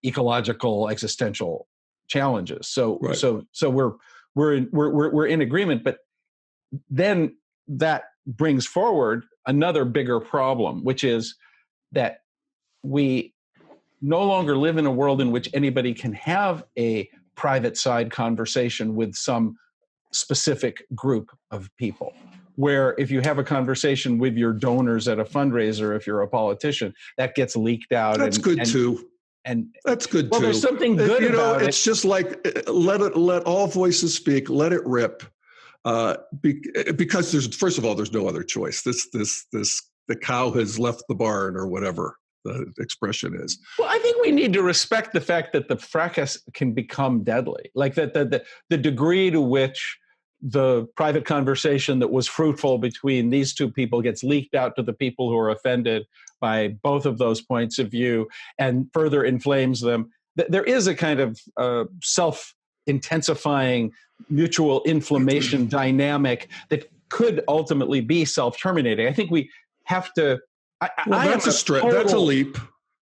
ecological existential challenges. So right. so we're in agreement, but then that brings forward another bigger problem, which is that we no longer live in a world in which anybody can have a private side conversation with some specific group of people. Where if you have a conversation with your donors at a fundraiser, if you're a politician, that gets leaked out. That's good too. And that's good too. Well, there's something good about it. It's just like let all voices speak, let it rip, because there's no other choice. The cow has left the barn, or whatever the expression is. Well, I think we need to respect the fact that the fracas can become deadly, like that the degree to which the private conversation that was fruitful between these two people gets leaked out to the people who are offended by both of those points of view and further inflames them. There is a kind of self-intensifying mutual inflammation dynamic that could ultimately be self-terminating. I think we have to... That's a leap.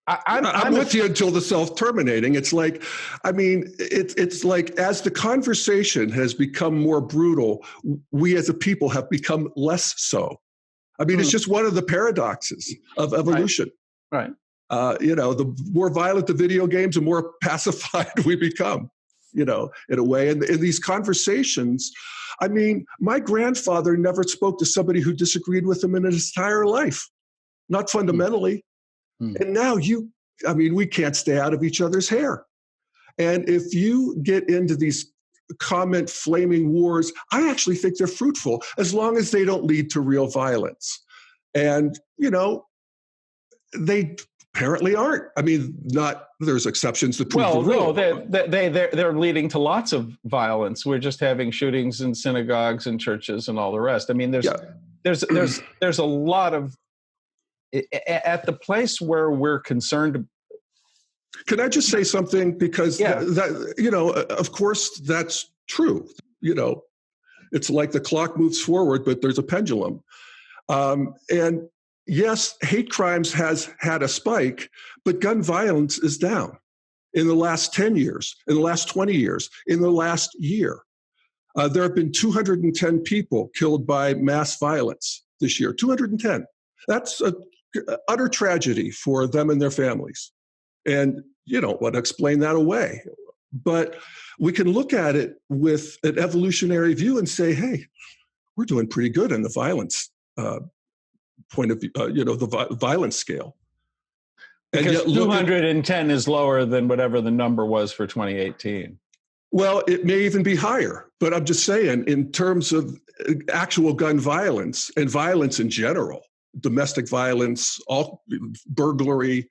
I'm with you until the self-terminating. It's like, I mean, it's like as the conversation has become more brutal, we as a people have become less so. I mean, it's just one of the paradoxes of evolution. Right. The more violent the video games, the more pacified we become, in a way. And in these conversations, I mean, my grandfather never spoke to somebody who disagreed with him in his entire life, not fundamentally. And now we can't stay out of each other's hair. And if you get into these comment flaming wars, I actually think they're fruitful as long as they don't lead to real violence. And, they apparently aren't. I mean, there's exceptions to prove the rule. They're leading to lots of violence. We're just having shootings in synagogues and churches and all the rest. I mean, there's a lot of, at the place where we're concerned. Can I just say something? Because of course that's true. It's like the clock moves forward, but there's a pendulum. And yes, hate crimes has had a spike, but gun violence is down in the last 10 years, in the last 20 years, in the last year. There have been 210 people killed by mass violence this year, 210. That's an utter tragedy for them and their families. And you don't want to explain that away. But we can look at it with an evolutionary view and say, hey, we're doing pretty good in the violence point of view, the violence scale. And because yet 210 is lower than whatever the number was for 2018. Well, it may even be higher, but I'm just saying, in terms of actual gun violence and violence in general, domestic violence, all burglary,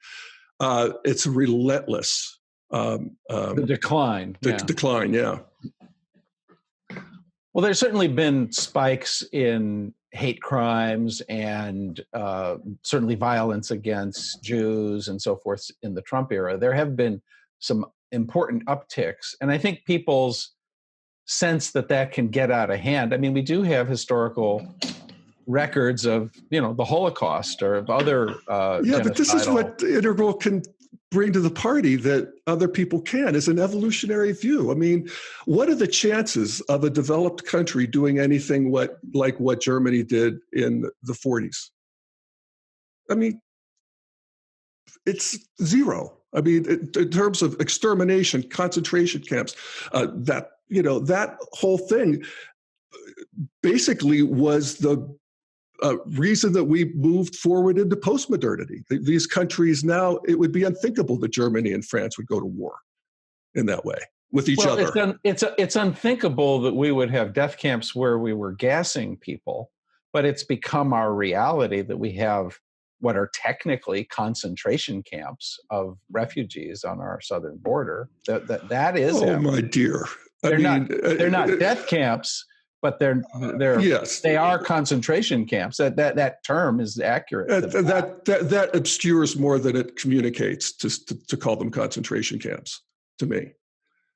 it's relentless. The decline. Decline, yeah. Well, there's certainly been spikes in hate crimes and certainly violence against Jews and so forth in the Trump era. There have been some important upticks. And I think people's sense that can get out of hand. I mean, we do have historical records of, the Holocaust or of other yeah, but this is what Integral can bring to the party that other people can, is an evolutionary view. I mean, what are the chances of a developed country doing anything like what Germany did in the 40s? I mean, it's zero. I mean, in terms of extermination, concentration camps, that whole thing basically was the reason that we moved forward into postmodernity. These countries now, it would be unthinkable that Germany and France would go to war in that way with each other. It's unthinkable that we would have death camps where we were gassing people, but it's become our reality that we have what are technically concentration camps of refugees on our southern border. That is. Oh my dear! They're not death camps, but they are concentration camps. That term is accurate. That obscures more than it communicates to call them concentration camps to me.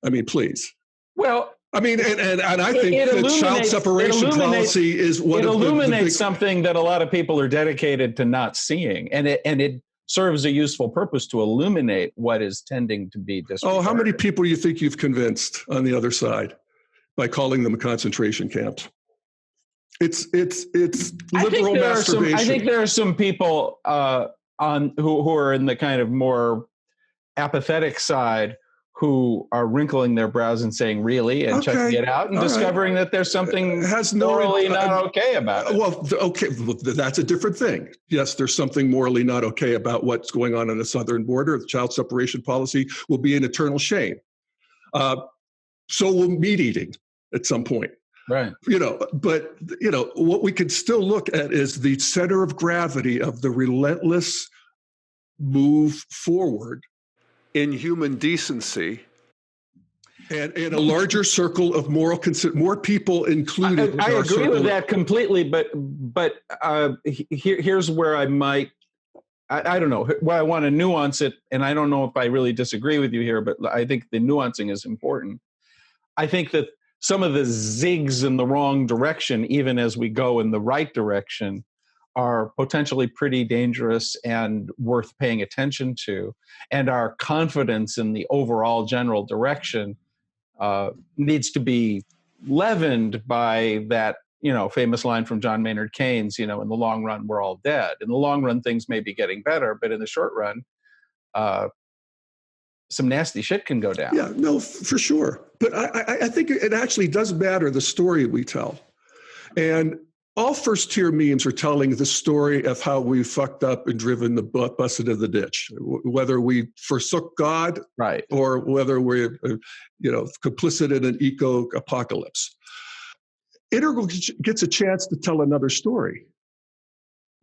I mean, please. Well, I mean, and I think that child separation policy is one of the... It illuminates something that a lot of people are dedicated to not seeing, and it serves a useful purpose to illuminate what is tending to be disregarded. Oh, how many people do you think you've convinced on the other side by calling them a concentration camp? It's liberal masturbation. I think there are some people who are in the kind of more apathetic side who are wrinkling their brows and saying, really, and checking it out and discovering that there's something morally not okay about it. Well, okay, that's a different thing. Yes, there's something morally not okay about what's going on the southern border. The child separation policy will be an eternal shame. So will meat eating at some point. Right. But what we can still look at is the center of gravity of the relentless move forward in human decency, and in a larger circle of moral more people included. I agree with that completely, but here's where I might, I don't know, where I want to nuance it, and I don't know if I really disagree with you here, but I think the nuancing is important. I think that some of the zigs in the wrong direction, even as we go in the right direction, are potentially pretty dangerous and worth paying attention to. And our confidence in the overall general direction needs to be leavened by that, famous line from John Maynard Keynes, in the long run, we're all dead. In the long run, things may be getting better, but in the short run, some nasty shit can go down. Yeah, no, for sure. But I think it actually does matter, the story we tell. And all first-tier memes are telling the story of how we fucked up and driven the bus into the ditch, whether we forsook God, right, or whether we're, complicit in an eco-apocalypse. Integral gets a chance to tell another story,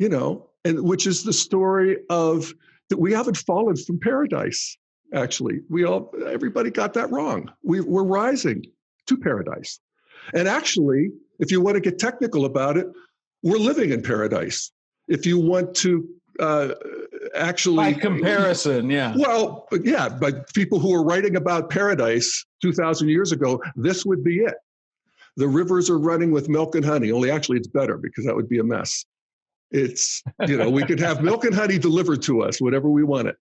and which is the story of that we haven't fallen from paradise. Actually, everybody got that wrong. We're rising to paradise, and actually, if you want to get technical about it, we're living in paradise. If you want to actually... By comparison, yeah. Well, yeah, but people who were writing about paradise 2,000 years ago, this would be it. The rivers are running with milk and honey, only actually it's better because that would be a mess. It's, we can have milk and honey delivered to us, whatever we want it.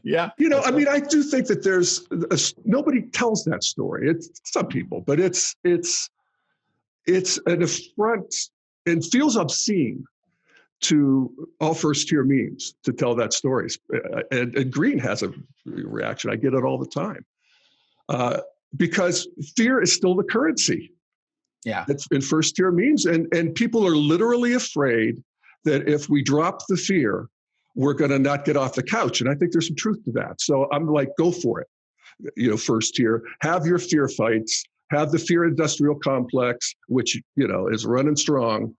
Yeah. I do think that nobody tells that story. It's some people, but it's an affront and feels obscene to all first-tier memes to tell that story. And Green has a reaction. I get it all the time. Because fear is still the currency. Yeah. It's in first-tier memes. And people are literally afraid that if we drop the fear, we're going to not get off the couch. And I think there's some truth to that. So I'm like, go for it. First tier, have your fear fights, have the fear industrial complex, which, is running strong.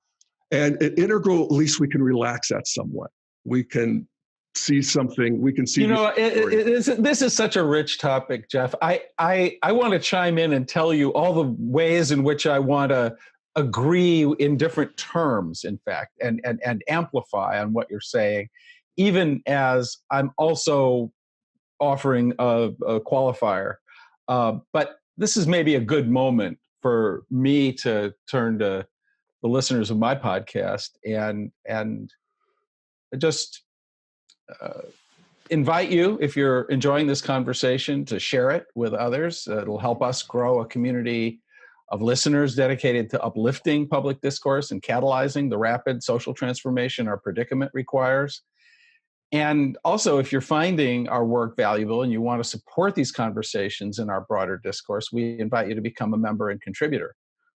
And at Integral, at least we can relax that somewhat. We can see something, we can see. This is such a rich topic, Jeff. I want to chime in and tell you all the ways in which I want to agree in different terms, in fact, and amplify on what you're saying, even as I'm also offering a qualifier. But this is maybe a good moment for me to turn to the listeners of my podcast and just invite you, if you're enjoying this conversation, to share it with others. It'll help us grow a community of listeners dedicated to uplifting public discourse and catalyzing the rapid social transformation our predicament requires. And also, if you're finding our work valuable and you want to support these conversations in our broader discourse, we invite you to become a member and contributor.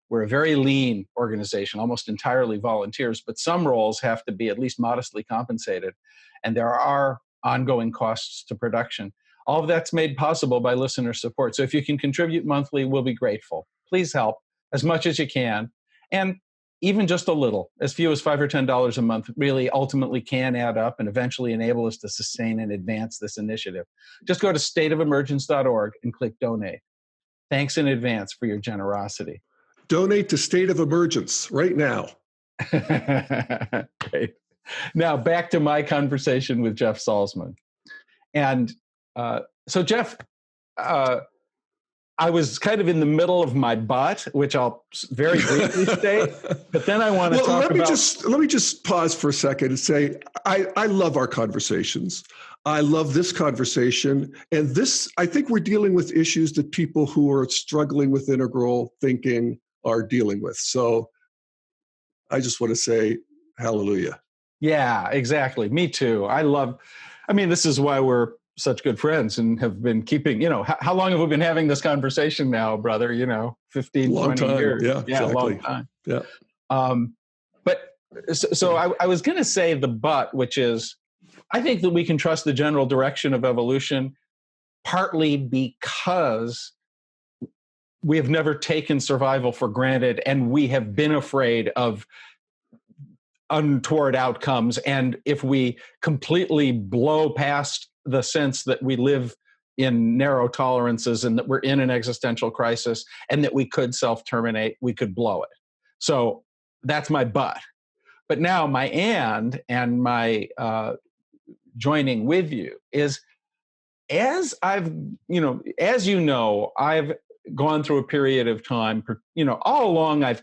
We're a very lean organization, almost entirely volunteers, but some roles have to be at least modestly compensated. And there are ongoing costs to production. All of that's made possible by listener support. So if you can contribute monthly, we'll be grateful. Please help as much as you can. And even just a little, as few as $5 or $10 a month, really ultimately can add up and eventually enable us to sustain and advance this initiative. Just go to stateofemergence.org and click donate. Thanks in advance for your generosity. Donate to State of Emergence right now. Great. Now back to my conversation with Jeff Salzman. And so Jeff, I was kind of in the middle of my butt, which I'll very briefly state, but then I want to talk about... Let me just pause for a second and say, I love our conversations. I love this conversation. And this, I think we're dealing with issues that people who are struggling with integral thinking are dealing with. So I just want to say hallelujah. Yeah, exactly. Me too. This is why we're such good friends and have been keeping, how long have we been having this conversation now, brother? 15, long 20 time. years. Yeah, exactly. Long time. Yeah. But so I was going to say the but, which is, I think that we can trust the general direction of evolution, partly because we have never taken survival for granted and we have been afraid of untoward outcomes. And if we completely blow past the sense that we live in narrow tolerances and that we're in an existential crisis and that we could self-terminate, we could blow it. So that's my but. But now my and my joining with you is, as I've gone through a period of time, all along I've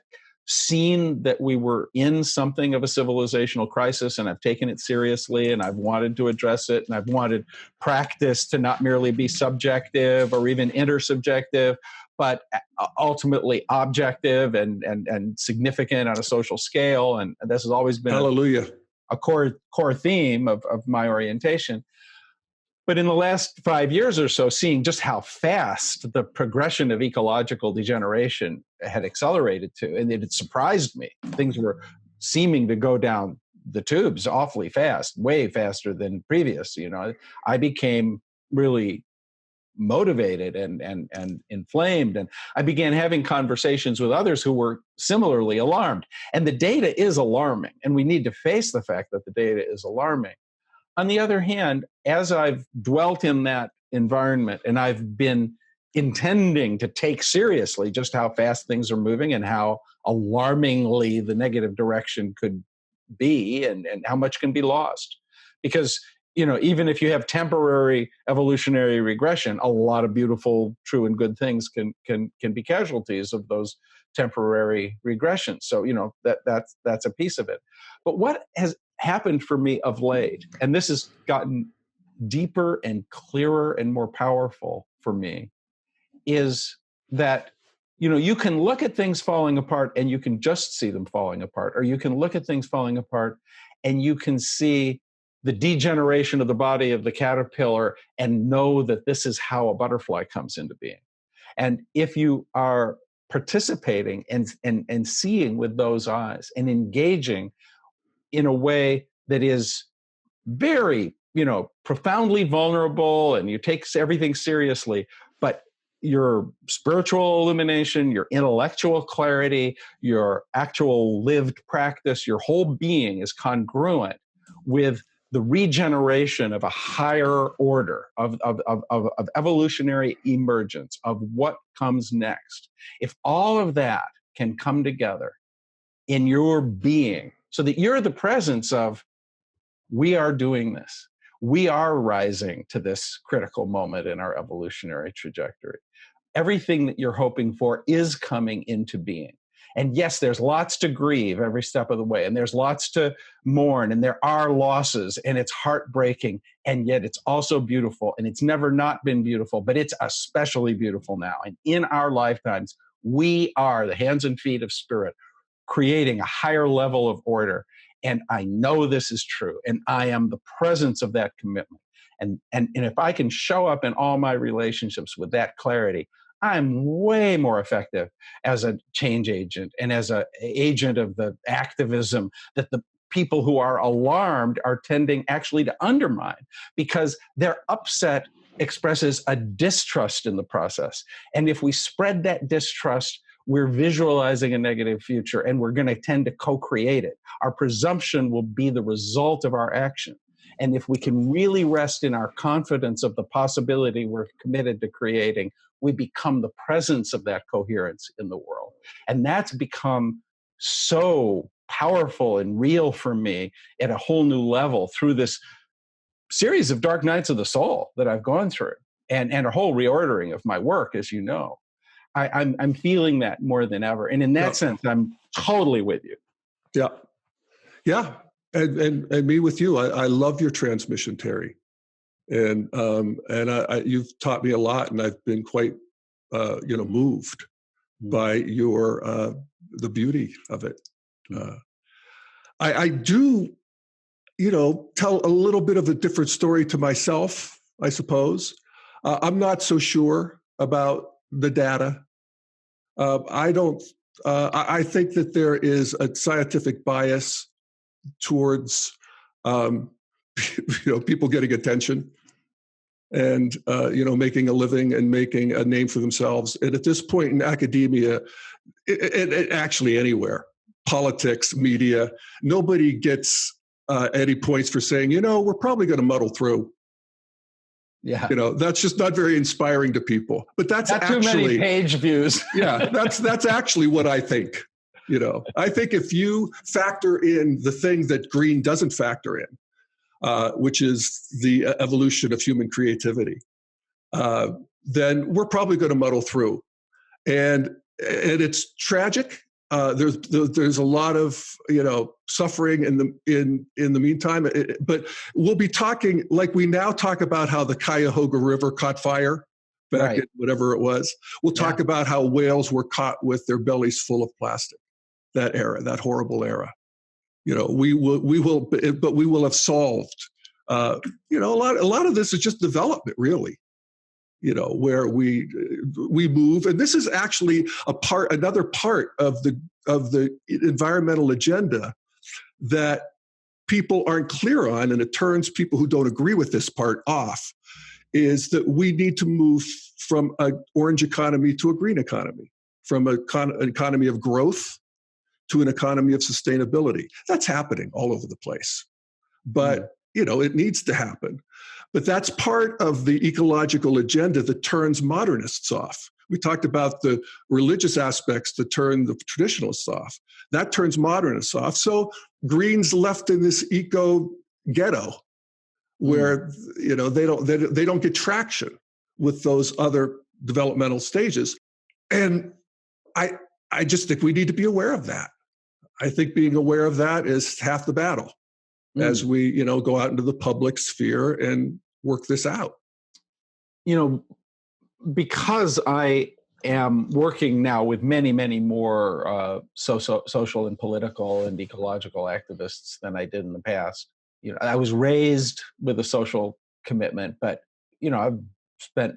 seen that we were in something of a civilizational crisis, and I've taken it seriously, and I've wanted to address it, and I've wanted practice to not merely be subjective or even intersubjective, but ultimately objective and significant on a social scale. And this has always been a core theme of my orientation. But in the last 5 years or so, seeing just how fast the progression of ecological degeneration had accelerated to, and it had surprised me. Things were seeming to go down the tubes awfully fast, way faster than previous. I became really motivated and inflamed, and I began having conversations with others who were similarly alarmed. And the data is alarming, and we need to face the fact that the data is alarming. On the other hand, as I've dwelt in that environment and I've been intending to take seriously just how fast things are moving and how alarmingly the negative direction could be and how much can be lost. Because, even if you have temporary evolutionary regression, a lot of beautiful, true and good things can be casualties of those temporary regressions. So, that's a piece of it. But what has happened for me of late, and this has gotten deeper and clearer and more powerful for me, is that you can look at things falling apart and you can just see them falling apart, or you can look at things falling apart and you can see the degeneration of the body of the caterpillar and know that this is how a butterfly comes into being. And if you are participating and seeing with those eyes and engaging in a way that is very, profoundly vulnerable, and you take everything seriously, but your spiritual illumination, your intellectual clarity, your actual lived practice, your whole being is congruent with the regeneration of a higher order of evolutionary emergence, of what comes next. If all of that can come together in your being, so that you're the presence of, we are doing this. We are rising to this critical moment in our evolutionary trajectory. Everything that you're hoping for is coming into being. And yes, there's lots to grieve every step of the way, and there's lots to mourn, and there are losses, and it's heartbreaking, and yet it's also beautiful, and it's never not been beautiful, but it's especially beautiful now. And in our lifetimes, we are the hands and feet of spirit, creating a higher level of order. And I know this is true, and I am the presence of that commitment. And if I can show up in all my relationships with that clarity, I'm way more effective as a change agent and as an agent of the activism that the people who are alarmed are tending actually to undermine, because their upset expresses a distrust in the process. And if we spread that distrust, we're visualizing a negative future, and we're going to tend to co-create it. Our presumption will be the result of our action. And if we can really rest in our confidence of the possibility we're committed to creating, we become the presence of that coherence in the world. And that's become so powerful and real for me at a whole new level through this series of dark nights of the soul that I've gone through, and a whole reordering of my work, as you know. I'm feeling that more than ever. And in that sense, I'm totally with you. Yeah. Yeah. And me with you. I love your transmission, Terry. And you've taught me a lot, and I've been quite, moved by your, the beauty of it. I do, tell a little bit of a different story to myself, I suppose. I'm not so sure about the data. I think that there is a scientific bias towards, people getting attention and, making a living and making a name for themselves. And at this point in academia, it actually anywhere, politics, media, nobody gets any points for saying, we're probably going to muddle through. Yeah. That's just not very inspiring to people. But that's not actually too many page views. Yeah, that's actually what I think. I think if you factor in the thing that green doesn't factor in, which is the evolution of human creativity, then we're probably going to muddle through. And it's tragic. There's a lot of suffering in the meantime. But we'll be talking, like we now talk about how the Cuyahoga River caught fire back in whatever it was. We'll talk about how whales were caught with their bellies full of plastic. That era, that horrible era. We will have solved. A lot of this is just development, really. Where we move, and this is actually another part of the environmental agenda that people aren't clear on, and it turns people who don't agree with this part off, is that we need to move from an orange economy to a green economy, from an economy of growth to an economy of sustainability. That's happening all over the place. But, it needs to happen. But that's part of the ecological agenda that turns modernists off. We talked about the religious aspects that turn the traditionalists off. That turns modernists off. So green's left in this eco ghetto where they don't get traction with those other developmental stages. And I just think we need to be aware of that. I think being aware of that is half the battle as we, go out into the public sphere and work this out. Because I am working now with many, many more social and political and ecological activists than I did in the past. I was raised with a social commitment, but, I've spent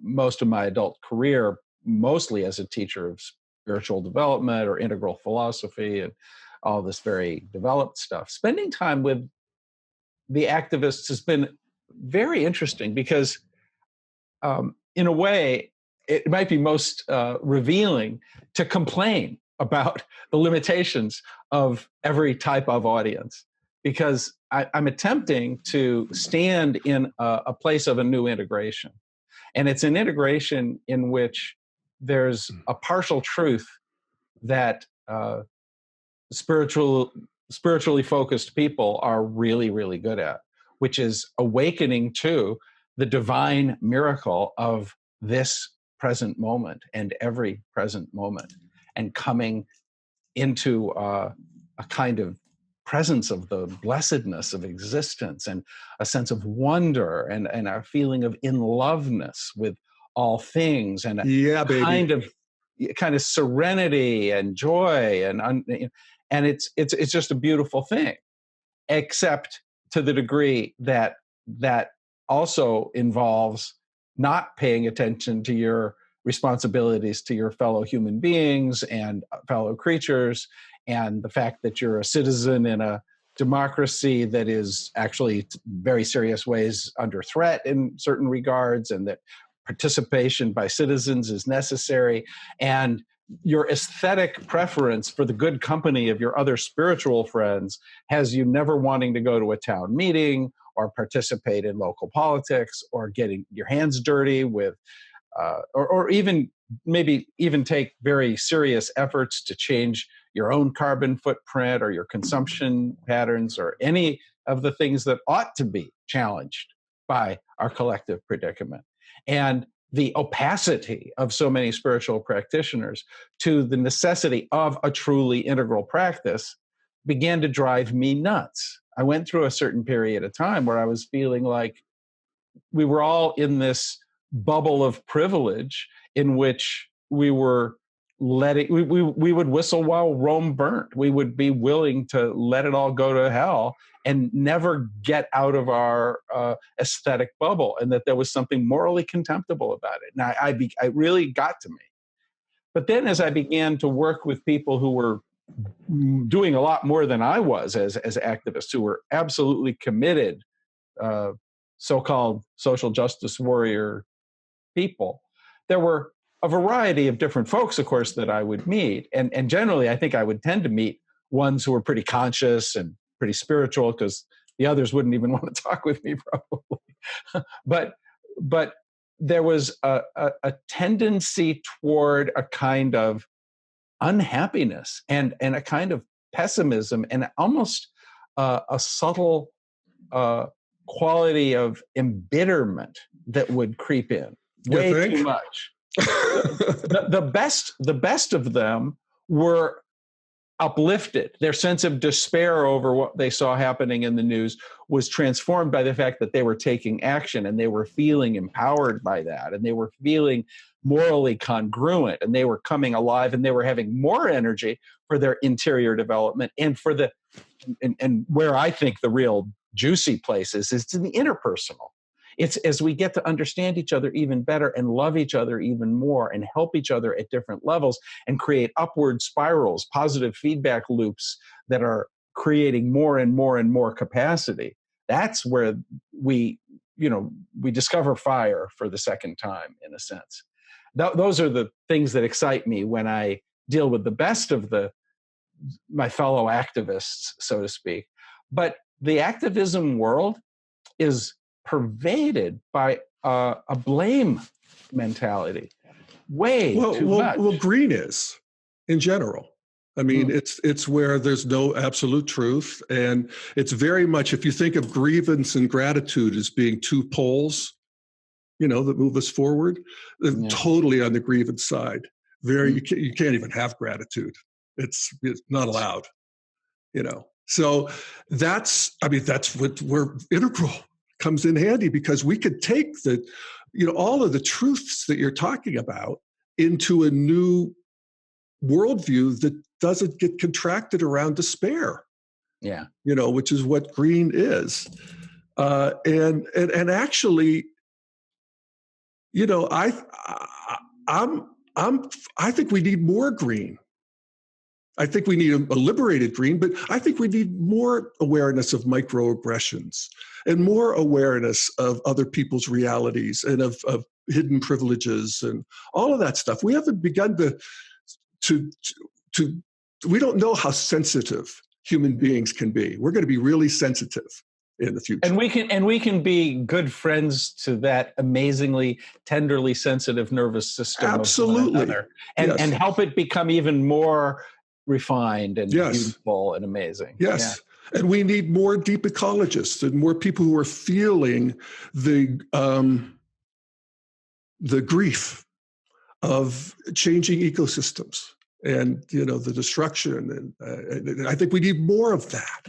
most of my adult career mostly as a teacher of spiritual development or integral philosophy and all this very developed stuff. Spending time with the activists has been very interesting because in a way, it might be most revealing to complain about the limitations of every type of audience, because I'm attempting to stand in a place of a new integration. And it's an integration in which there's a partial truth that spiritually focused people are really, really good at, which is awakening to the divine miracle of this present moment and every present moment, and coming into a kind of presence of the blessedness of existence and a sense of wonder and a feeling of in-loveness with all things and a kind of serenity and joy and it's just a beautiful thing, except to the degree that also involves not paying attention to your responsibilities to your fellow human beings and fellow creatures, and the fact that you're a citizen in a democracy that is actually very serious ways under threat in certain regards, and that participation by citizens is necessary, and your aesthetic preference for the good company of your other spiritual friends has you never wanting to go to a town meeting or participate in local politics or getting your hands dirty with or even maybe even take very serious efforts to change your own carbon footprint or your consumption patterns or any of the things that ought to be challenged by our collective predicament. And the opacity of so many spiritual practitioners to the necessity of a truly integral practice began to drive me nuts. I went through a certain period of time where I was feeling like we were all in this bubble of privilege in which we were we would whistle while Rome burnt. We would be willing to let it all go to hell and never get out of our aesthetic bubble, and that there was something morally contemptible about it. Now, it really got to me. But then as I began to work with people who were doing a lot more than I was as activists, who were absolutely committed, so-called social justice warrior people, there were a variety of different folks, of course, that I would meet. And generally, I think I would tend to meet ones who were pretty conscious and pretty spiritual, because the others wouldn't even want to talk with me, probably. But there was a tendency toward a kind of unhappiness and a kind of pessimism and almost a subtle quality of embitterment that would creep in. Way too much. The best of them were uplifted. Their sense of despair over what they saw happening in the news was transformed by the fact that they were taking action, and they were feeling empowered by that, and they were feeling morally congruent, and they were coming alive, and they were having more energy for their interior development and for and where I think the real juicy place is in the interpersonal. It's as we get to understand each other even better and love each other even more and help each other at different levels and create upward spirals, positive feedback loops that are creating more and more and more capacity. That's where we discover fire for the second time, in a sense. Those are the things that excite me when I deal with the best of my fellow activists, so to speak. But the activism world is pervaded by a blame mentality. Way too much. Well, green is in general. I mean, it's where there's no absolute truth. And it's very much, if you think of grievance and gratitude as being two poles, that move us forward, totally on the grievance side. You can't even have gratitude. It's not allowed, So that's where integral comes in handy, because we could take all of the truths that you're talking about into a new worldview that doesn't get contracted around despair. Yeah. Which is what green is. And actually, I think we need more green. I think we need a liberated green, but I think we need more awareness of microaggressions and more awareness of other people's realities and of hidden privileges and all of that stuff. We haven't begun to we don't know how sensitive human beings can be. We're going to be really sensitive in the future. And we can be good friends to that amazingly tenderly sensitive nervous system. Absolutely. Of one another, and help it become even more refined and beautiful and amazing. Yes. Yeah. And we need more deep ecologists and more people who are feeling the grief of changing ecosystems and the destruction. And I think we need more of that.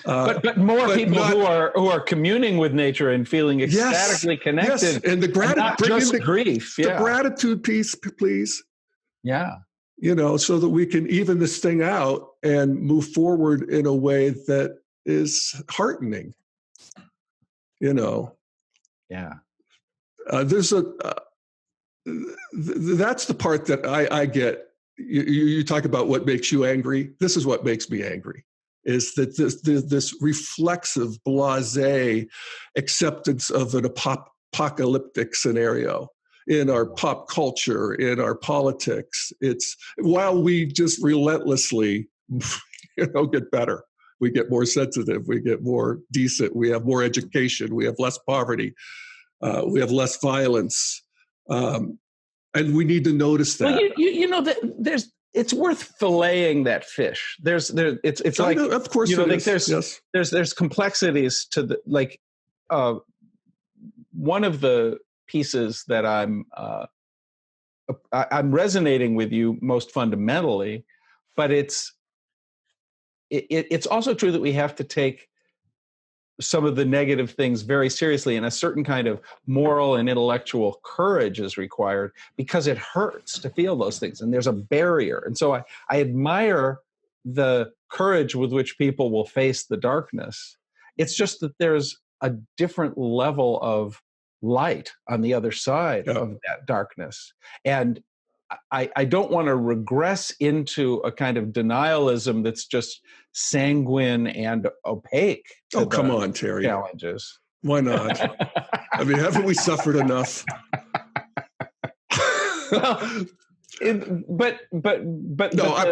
But more people who are communing with nature and feeling ecstatically connected. Yes. And the grief. The gratitude piece, please. Yeah. So that we can even this thing out and move forward in a way that is heartening. Yeah. There's that's the part that I get. You talk about what makes you angry. This is what makes me angry. Is that this reflexive, blasé acceptance of an apocalyptic scenario in our pop culture, in our politics. It's while we just relentlessly, get better. We get more sensitive. We get more decent. We have more education. We have less poverty. We have less violence. And we need to notice that. Well, it's worth filleting that fish. It's like, of course, there's complexities to one of the pieces that I'm resonating with you most fundamentally, but it's also true that we have to take some of the negative things very seriously, and a certain kind of moral and intellectual courage is required, because it hurts to feel those things, and there's a barrier. And so I admire the courage with which people will face the darkness. It's just that there's a different level of light on the other side of that darkness. And I don't want to regress into a kind of denialism that's just sanguine and opaque. Oh, come on, Terry. Challenges. Why not? I mean, haven't we suffered enough? Well,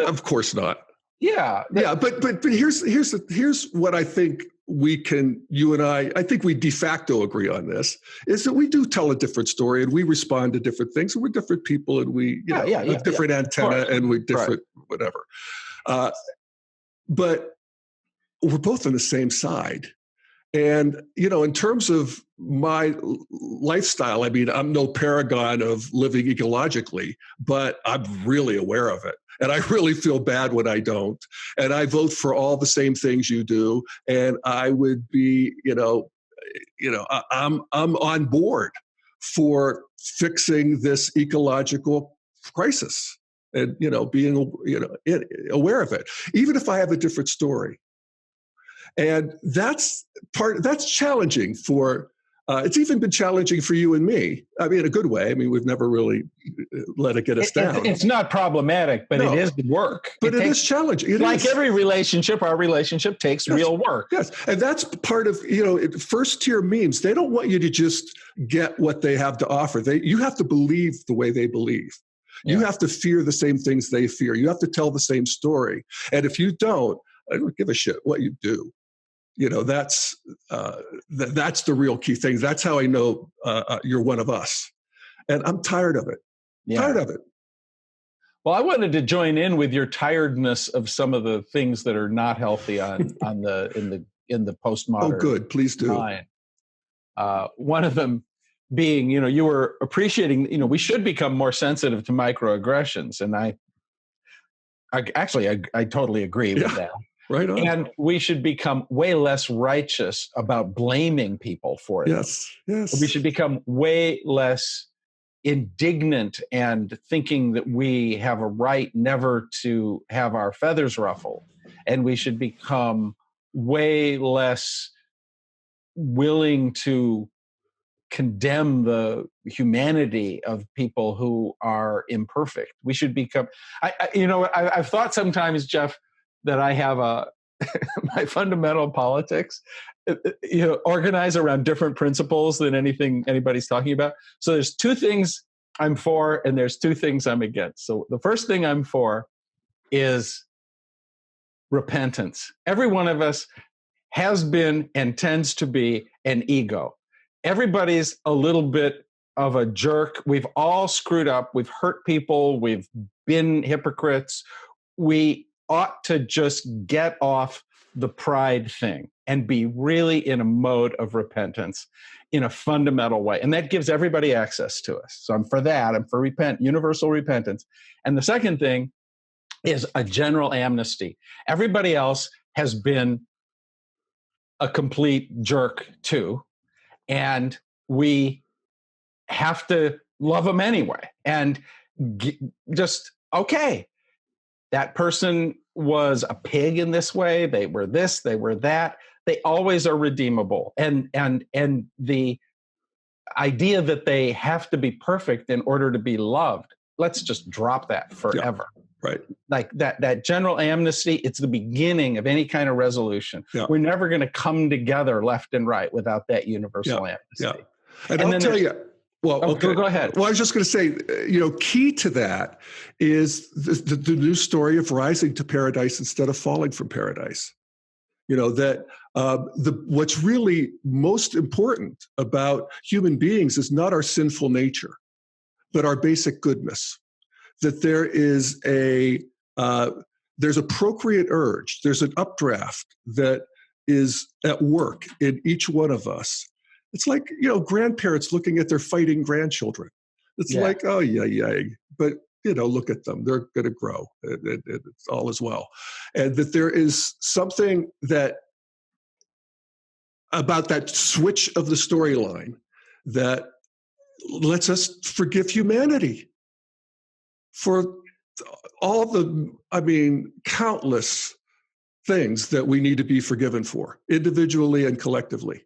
of course not. Yeah. But here's what I think you and I think we de facto agree on this, is that we do tell a different story and we respond to different things, and we're different people, and we have different antenna, and we different whatever. But we're both on the same side. And, in terms of my lifestyle, I mean, I'm no paragon of living ecologically, but I'm really aware of it. And I really feel bad when I don't. And I vote for all the same things you do. And I would be, I'm on board for fixing this ecological crisis and, being, aware of it, even if I have a different story. And that's challenging for, it's even been challenging for you and me. I mean, in a good way. I mean, we've never really let it get us down. It's not problematic, but it is work. But it is challenging. Like every relationship, our relationship takes real work. Yes, and that's part of, first tier memes. They don't want you to just get what they have to offer. You have to believe the way they believe. You have to fear the same things they fear. You have to tell the same story. And if you don't, I don't give a shit what you do. That's the real key thing. That's how I know you're one of us. And I'm tired of it. Yeah. Tired of it. Well, I wanted to join in with your tiredness of some of the things that are not healthy in the postmodern Oh, good. Please do. mind. One of them being, you were appreciating, we should become more sensitive to microaggressions, and I totally agree with that. Right on. And we should become way less righteous about blaming people for it. Yes. We should become way less indignant and thinking that we have a right never to have our feathers ruffled. And we should become way less willing to condemn the humanity of people who are imperfect. We should become, I've thought sometimes, Jeff, that I have my fundamental politics, organize around different principles than anything anybody's talking about. So there's two things I'm for, and there's two things I'm against. So the first thing I'm for is repentance. Every one of us has been and tends to be an ego. Everybody's a little bit of a jerk. We've all screwed up. We've hurt people. We've been hypocrites. We ought to just get off the pride thing and be really in a mode of repentance in a fundamental way. And that gives everybody access to us. So I'm for that. I'm for universal repentance. And the second thing is a general amnesty. Everybody else has been a complete jerk too. And we have to love them anyway. And okay, that person was a pig in this way. They were this, they were that. They always are redeemable. And the idea that they have to be perfect in order to be loved, let's just drop that forever. Yeah, right. Like that general amnesty, it's the beginning of any kind of resolution. Yeah. We're never going to come together left and right without that universal amnesty. Yeah. And I'll tell you, well, okay. Go ahead. Well, I was just going to say, key to that is the new story of rising to paradise instead of falling from paradise. What's really most important about human beings is not our sinful nature, but our basic goodness. That there is there's a procreate urge, there's an updraft that is at work in each one of us. It's like, grandparents looking at their fighting grandchildren. It's like, oh, yeah. But, look at them. They're going to grow. It's all as well. And that there is something about that switch of the storyline that lets us forgive humanity for all the, countless things that we need to be forgiven for, individually and collectively.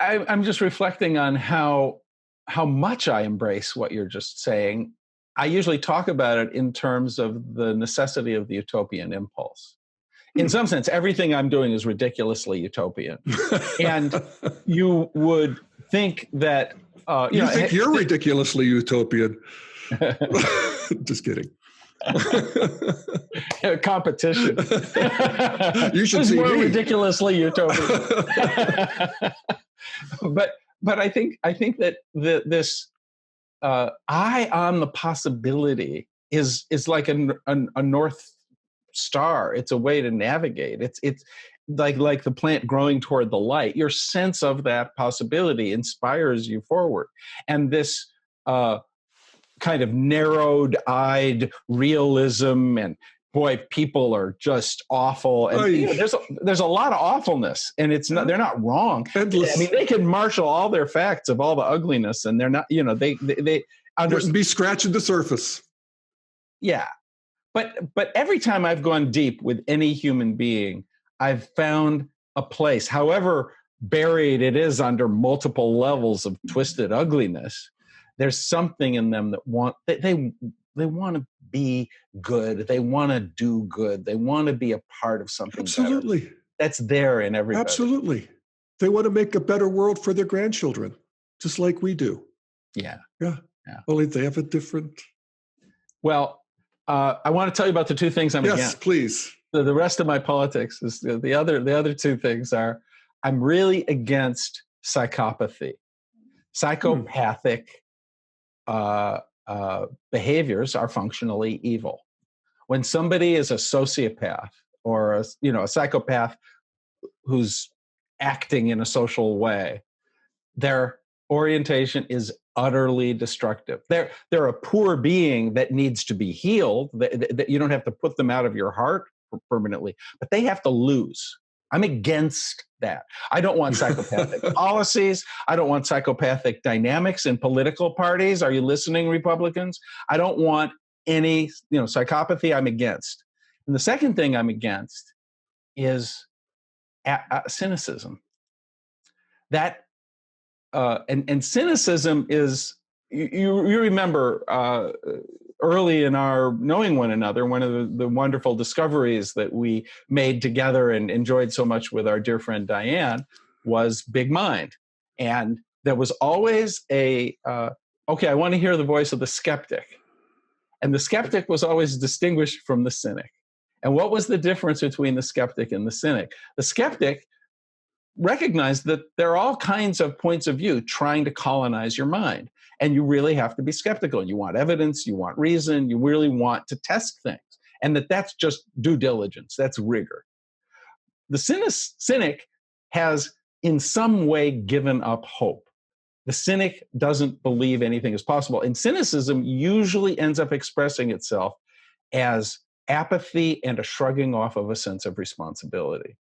I'm just reflecting on how much I embrace what you're just saying. I usually talk about it in terms of the necessity of the utopian impulse. In some sense, everything I'm doing is ridiculously utopian. And you would think that... you think you're ridiculously utopian. Just kidding. Competition. You should see more me. Ridiculously utopian. But I think that this eye on the possibility is like a north star. It's a way to navigate. It's like the plant growing toward the light. Your sense of that possibility inspires you forward, and this kind of narrowed-eyed realism, and boy, people are just awful. And there's a lot of awfulness, and they're not wrong. Endless. They can marshal all their facts of all the ugliness, and they're not. They wouldn't be scratching the surface. Yeah, but every time I've gone deep with any human being, I've found a place, however buried it is under multiple levels of twisted ugliness. There's something in them that they want to be good. They want to do good. They want to be a part of something. Absolutely. Better. That's there in everybody. Absolutely. They want to make a better world for their grandchildren, just like we do. Yeah. Only they have a different. Well, I want to tell you about the two things I'm against. Yes, please. The rest of my politics is the other two things are, I'm really against psychopathy, psychopathic behaviors are functionally evil. When somebody is a sociopath or a psychopath who's acting in a social way, their orientation is utterly destructive. They're a poor being that needs to be healed. That you don't have to put them out of your heart permanently, but they have to lose. I'm against that. I don't want psychopathic policies. I don't want psychopathic dynamics in political parties. Are you listening, Republicans? I don't want any, psychopathy. I'm against. And the second thing I'm against is cynicism. That and cynicism is, you remember early in our knowing one another, one of the wonderful discoveries that we made together and enjoyed so much with our dear friend Diane was big mind. And there was always I want to hear the voice of the skeptic. And the skeptic was always distinguished from the cynic. And what was the difference between the skeptic and the cynic? The skeptic recognized that there are all kinds of points of view trying to colonize your mind. And you really have to be skeptical. You want evidence, you want reason, you really want to test things. And that's just due diligence, that's rigor. The cynic has in some way given up hope. The cynic doesn't believe anything is possible. And cynicism usually ends up expressing itself as apathy and a shrugging off of a sense of responsibility.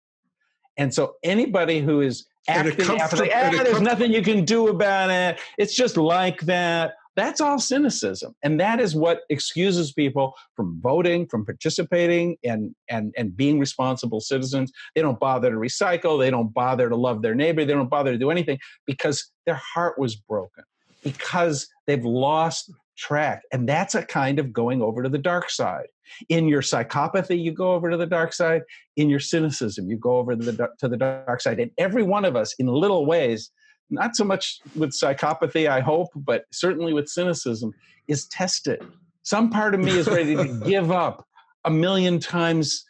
And so anybody who is acting apathy, there's nothing you can do about it, it's just like that, that's all cynicism. And that is what excuses people from voting, from participating, and being responsible citizens. They don't bother to recycle, they don't bother to love their neighbor, they don't bother to do anything because their heart was broken, because they've lost track. And that's a kind of going over to the dark side. In your psychopathy, you go over to the dark side. In your cynicism, you go over to the dark side. And every one of us, in little ways, not so much with psychopathy, I hope, but certainly with cynicism, is tested. Some part of me is ready to give up 1 million times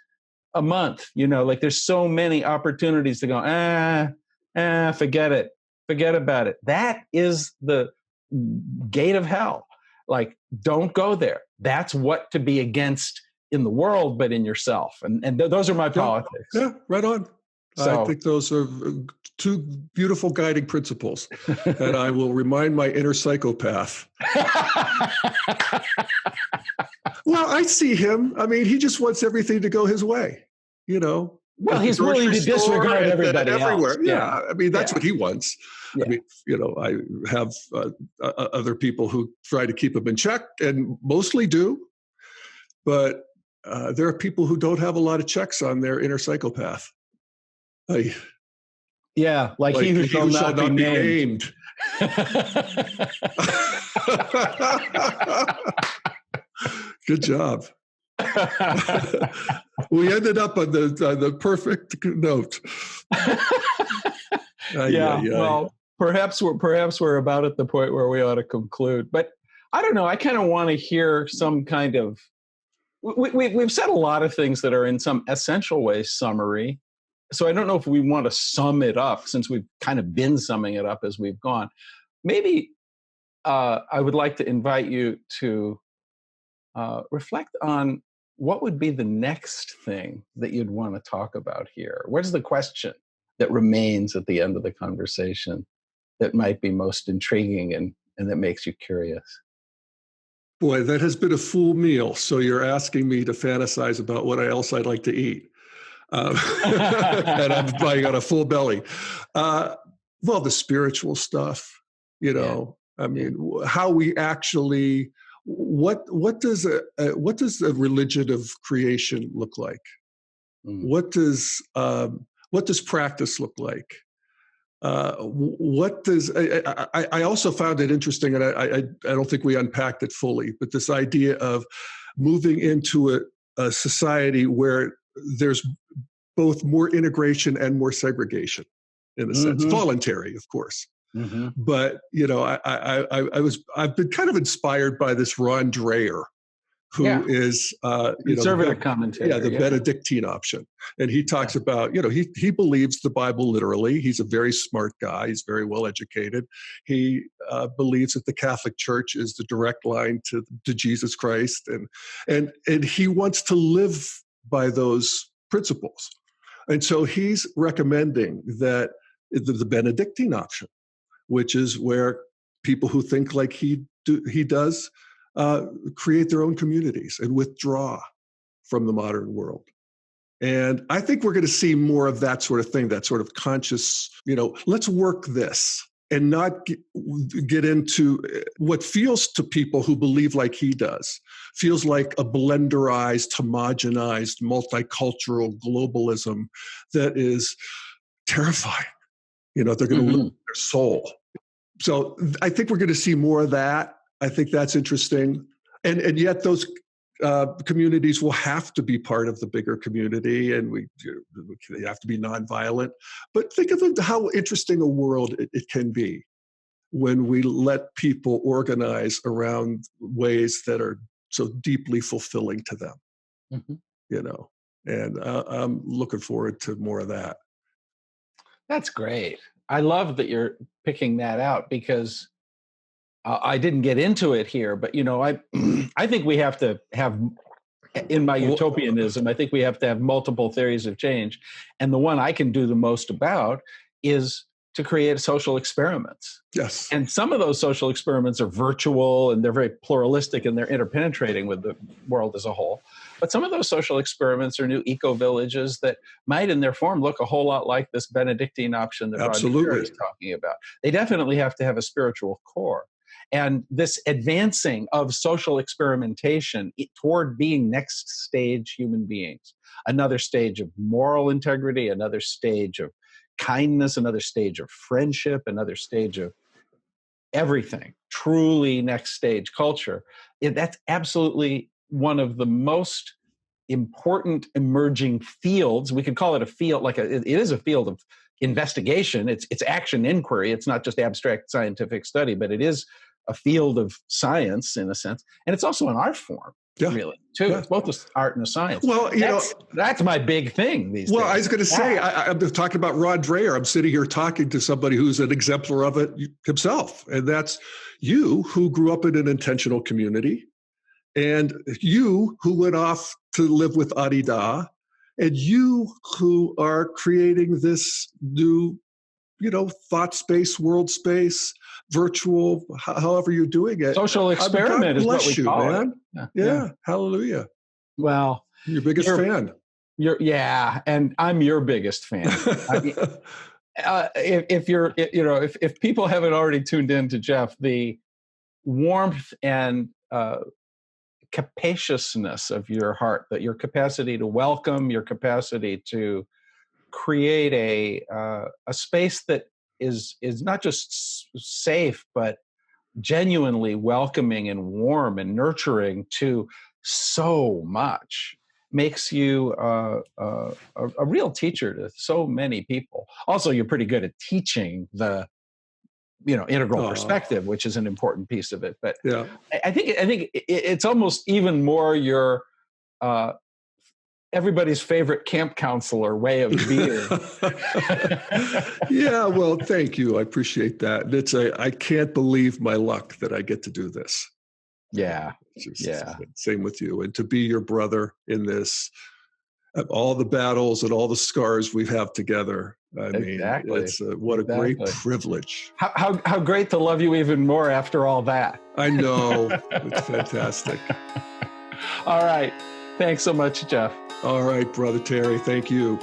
a month. Like there's so many opportunities to go, forget it. Forget about it. That is the gate of hell. Like, don't go there. That's what to be against in the world, but in yourself. And those are my politics. Yeah, right on. So, I think those are two beautiful guiding principles. And I will remind my inner psychopath. Well, I see him. I mean, he just wants everything to go his way, Well, he's willing to disregard everybody everywhere. else. Yeah, I mean, that's what he wants. Yeah. I mean, I have other people who try to keep him in check and mostly do. But there are people who don't have a lot of checks on their inner psychopath. Like he who shall not be named. Good job. We ended up on the perfect note. Well, perhaps we're about at the point where we ought to conclude. But I don't know. I kind of want to hear some kind of. We've said a lot of things that are in some essential way summary. So I don't know if we want to sum it up, since we've kind of been summing it up as we've gone. Maybe I would like to invite you to reflect on what would be the next thing that you'd want to talk about here. What's the question that remains at the end of the conversation that might be most intriguing and that makes you curious? Boy, that has been a full meal. So you're asking me to fantasize about what else I'd like to eat. And I got a full belly. Well, the spiritual stuff, I mean, how we actually, what does a religion of creation look like? What does practice look like? What does I also found it interesting, and I don't think we unpacked it fully, but this idea of moving into a society where there's both more integration and more segregation, in a sense, voluntary, of course. But I've been kind of inspired by this Ron Dreher who is conservative commentator. The Benedictine option. And he talks about, he believes the Bible literally. He's a very smart guy. He's very well educated. He believes that the Catholic Church is the direct line to Jesus Christ. And he wants to live by those principles. And so he's recommending that the Benedictine option, which is where people who think like he does create their own communities and withdraw from the modern world. And I think we're going to see more of that sort of thing, that sort of conscious, let's work this and not get into what feels to people who believe like he does, feels like a blenderized, homogenized, multicultural globalism that is terrifying. They're going to lose their soul. So I think we're going to see more of that. I think that's interesting. And yet those communities will have to be part of the bigger community, and they have to be nonviolent. But think of how interesting a world it can be when we let people organize around ways that are so deeply fulfilling to them, and I'm looking forward to more of that. That's great. I love that you're picking that out, because I didn't get into it here, but I think we have to have, in my utopianism, I think we have to have multiple theories of change. And the one I can do the most about is to create social experiments. Yes. And some of those social experiments are virtual and they're very pluralistic and they're interpenetrating with the world as a whole. But some of those social experiments are new eco-villages that might in their form look a whole lot like this Benedictine option that Rodney is talking about. They definitely have to have a spiritual core. And this advancing of social experimentation toward being next stage human beings, another stage of moral integrity, another stage of kindness, another stage of friendship, another stage of everything, truly next stage culture. That's absolutely one of the most important emerging fields. We could call it a field, it is a field of investigation. It's action inquiry. It's not just abstract scientific study, but it is a field of science in a sense. And it's also an art form, really, too. Yeah. It's both an art and a science. Well, that's my big thing these days. Well, I was going to say, I'm talking about Rod Dreher. I'm sitting here talking to somebody who's an exemplar of it himself. And that's you, who grew up in an intentional community, and you who went off to live with Adida, and you who are creating this new thought space, world space, virtual, however you're doing it. Social experiment is what we call it. Yeah. Hallelujah. Well, your biggest fan. And I'm your biggest fan. If people haven't already tuned in to Jeff, the warmth and capaciousness of your heart, that your capacity to welcome, your capacity to create a space that is not just safe, but genuinely welcoming and warm and nurturing to so much, makes you a real teacher to so many people. Also, you're pretty good at teaching the integral perspective, which is an important piece of it. But I think it's almost even more your everybody's favorite camp counselor way of being. Yeah, well, thank you. I appreciate that. I can't believe my luck that I get to do this. Yeah. Same with you. And to be your brother in this, all the battles and all the scars we have together. I mean, it's what a great privilege. How great to love you even more after all that. I know. It's fantastic. All right. Thanks so much, Jeff. All right, Brother Terry. Thank you.